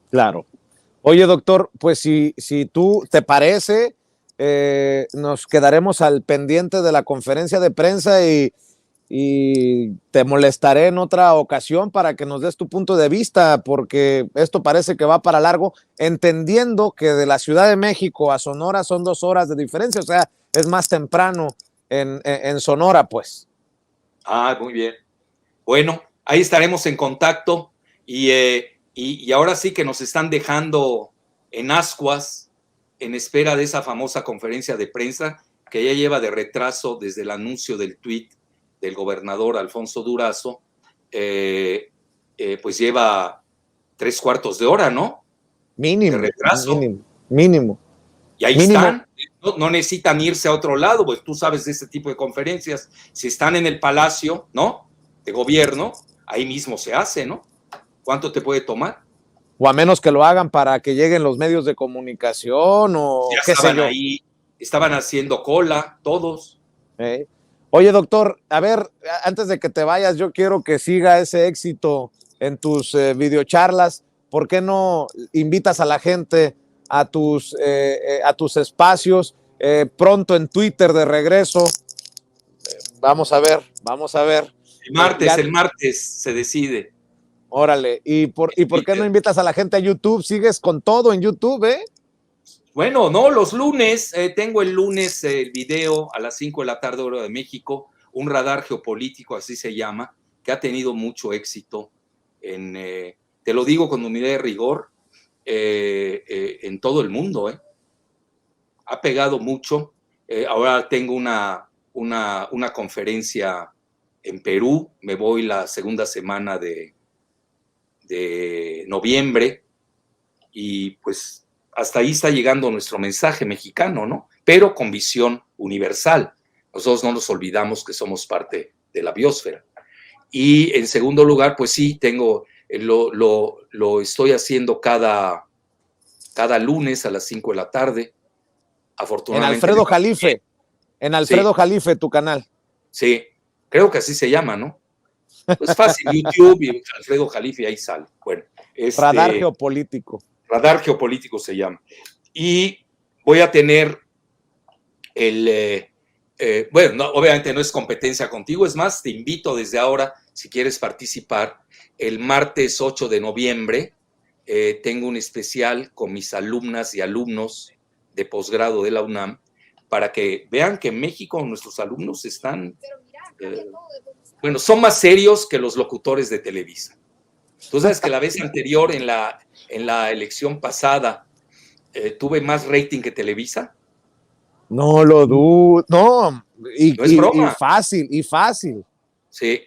Claro. Oye, doctor, pues si tú te parece, nos quedaremos al pendiente de la conferencia de prensa y te molestaré en otra ocasión para que nos des tu punto de vista, porque esto parece que va para largo, entendiendo que de la Ciudad de México a Sonora son 2 horas de diferencia, o sea, es más temprano en Sonora, pues. Ah, muy bien. Bueno, ahí estaremos en contacto y ahora sí que nos están dejando en ascuas en espera de esa famosa conferencia de prensa que ya lleva de retraso desde el anuncio del tuit del gobernador Alfonso Durazo, pues lleva 3/4 de hora, ¿no? Mínimo. De retraso. Mínimo. Y ahí están, no necesitan irse a otro lado, pues tú sabes de este tipo de conferencias, si están en el Palacio, ¿no? De Gobierno, ahí mismo se hace, ¿no? ¿Cuánto te puede tomar? O a menos que lo hagan para que lleguen los medios de comunicación o ya estaban ahí, estaban haciendo cola, todos. Oye, doctor, a ver, antes de que te vayas, yo quiero que siga ese éxito en tus videocharlas. ¿Por qué no invitas a la gente a tus espacios? Pronto en Twitter de regreso. Vamos a ver, vamos a ver. El martes se decide. Órale, ¿y por qué no invitas a la gente a YouTube? ¿Sigues con todo en YouTube, Bueno, no, los lunes, tengo el lunes el video a las 5 de la tarde, hora de México, un radar geopolítico, así se llama, que ha tenido mucho éxito te lo digo con humildad y rigor, en todo el mundo, ha pegado mucho. Ahora tengo una conferencia en Perú, me voy la segunda semana de noviembre y pues hasta ahí está llegando nuestro mensaje mexicano, ¿no? Pero con visión universal. Nosotros no nos olvidamos que somos parte de la biosfera. Y en segundo lugar, pues sí, lo estoy haciendo cada lunes a las 5 de la tarde. Afortunadamente. En Alfredo Jalife, tu canal. Sí, creo que así se llama, ¿no? Es fácil, YouTube y Alfredo Jalife, ahí sale. Bueno, Radar Geopolítico. Radar Geopolítico se llama. Y voy a tener bueno, no, obviamente no es competencia contigo, es más, te invito desde ahora, si quieres participar, el martes 8 de noviembre tengo un especial con mis alumnas y alumnos de posgrado de la UNAM, para que vean que en México nuestros alumnos están, bueno, son más serios que los locutores de Televisa. Tú sabes que la vez anterior, en la elección pasada, tuve más rating que Televisa. No lo dudo, no, no es broma. Y fácil. Sí,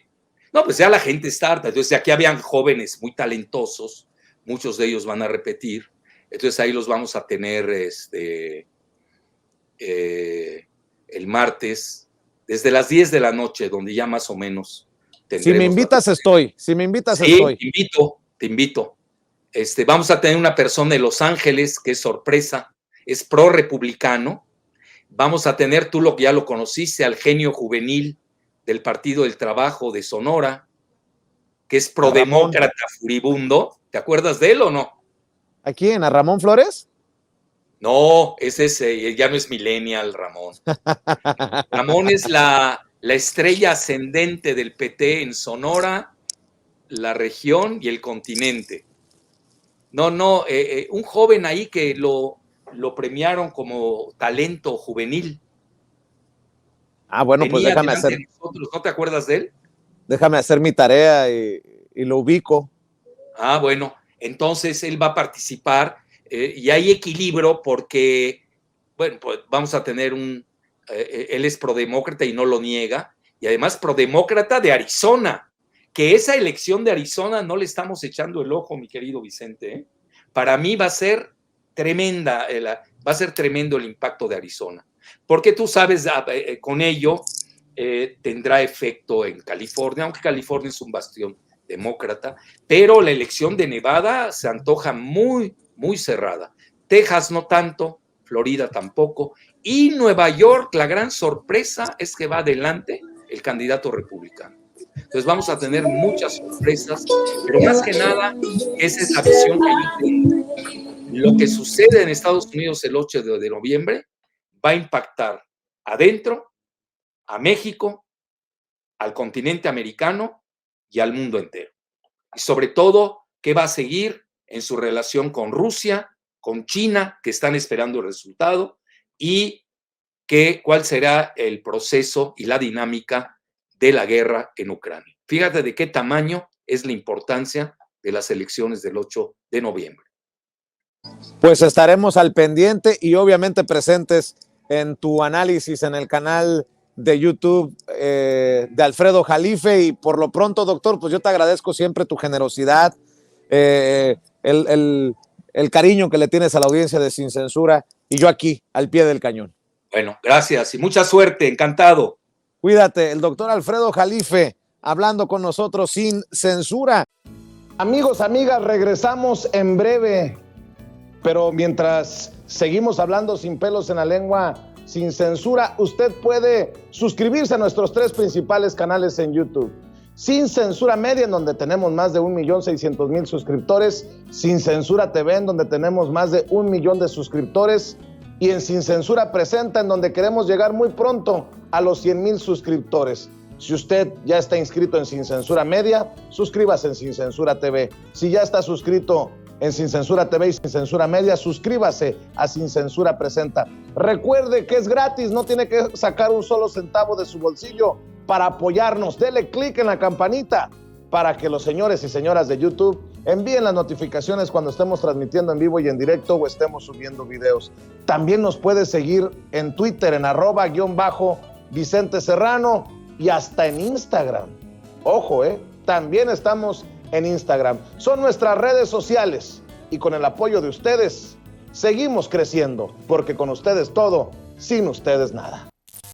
no, pues ya la gente está harta. Entonces aquí habían jóvenes muy talentosos, muchos de ellos van a repetir, entonces ahí los vamos a tener el martes, desde las 10 de la noche, donde ya más o menos tendremos. Si me invitas, estoy. Te invito. Vamos a tener una persona de Los Ángeles, que es sorpresa, es pro republicano. Vamos a tener, tú ya lo conociste, al genio juvenil del Partido del Trabajo de Sonora, que es prodemócrata furibundo. ¿Te acuerdas de él o no? ¿A quién? ¿A Ramón Flores? No, ese ya no es millennial, Ramón. Ramón es la estrella ascendente del PT en Sonora, la región y el continente. No, un joven ahí que lo premiaron como talento juvenil. Ah, bueno, pues déjame hacer. ¿No te acuerdas de él? Déjame hacer mi tarea y lo ubico. Ah, bueno, entonces él va a participar y hay equilibrio porque, bueno, pues vamos a tener él es prodemócrata y no lo niega, y además prodemócrata de Arizona, que esa elección de Arizona no le estamos echando el ojo, mi querido Vicente. Para mí va a ser tremenda, va a ser tremendo el impacto de Arizona, porque tú sabes, con ello tendrá efecto en California, aunque California es un bastión demócrata, pero la elección de Nevada se antoja muy, muy cerrada. Texas no tanto, Florida tampoco, y Nueva York, la gran sorpresa es que va adelante el candidato republicano. Entonces vamos a tener muchas sorpresas, pero más que nada, esa es la visión que yo tengo. Lo que sucede en Estados Unidos el 8 de noviembre va a impactar adentro, a México, al continente americano y al mundo entero. Y sobre todo, ¿qué va a seguir en su relación con Rusia, con China, que están esperando el resultado? Y cuál será el proceso y la dinámica de la guerra en Ucrania. Fíjate de qué tamaño es la importancia de las elecciones del 8 de noviembre. Pues estaremos al pendiente y obviamente presentes en tu análisis en el canal de YouTube de Alfredo Jalife. Y por lo pronto, doctor, pues yo te agradezco siempre tu generosidad, el cariño que le tienes a la audiencia de Sin Censura, y yo aquí, al pie del cañón. Bueno, gracias y mucha suerte, encantado. Cuídate, el doctor Alfredo Jalife, hablando con nosotros sin censura. Amigos, amigas, regresamos en breve, pero mientras seguimos hablando sin pelos en la lengua, sin censura, usted puede suscribirse a nuestros 3 principales canales en YouTube. Sin Censura Media, en donde tenemos más de 1.600.000 suscriptores. Sin Censura TV, en donde tenemos más de 1 millón de suscriptores. Y en Sin Censura Presenta, en donde queremos llegar muy pronto a los 100,000 suscriptores. Si usted ya está inscrito en Sin Censura Media, suscríbase en Sin Censura TV. Si ya está suscrito en Sin Censura TV y Sin Censura Media, suscríbase a Sin Censura Presenta. Recuerde que es gratis, no tiene que sacar un solo centavo de su bolsillo para apoyarnos. Dele clic en la campanita para que los señores y señoras de YouTube envíen las notificaciones cuando estemos transmitiendo en vivo y en directo o estemos subiendo videos. También nos puede seguir en Twitter en @Vicente Serrano y hasta en Instagram. Ojo, también estamos en Instagram. Son nuestras redes sociales y con el apoyo de ustedes seguimos creciendo, porque con ustedes todo, sin ustedes nada.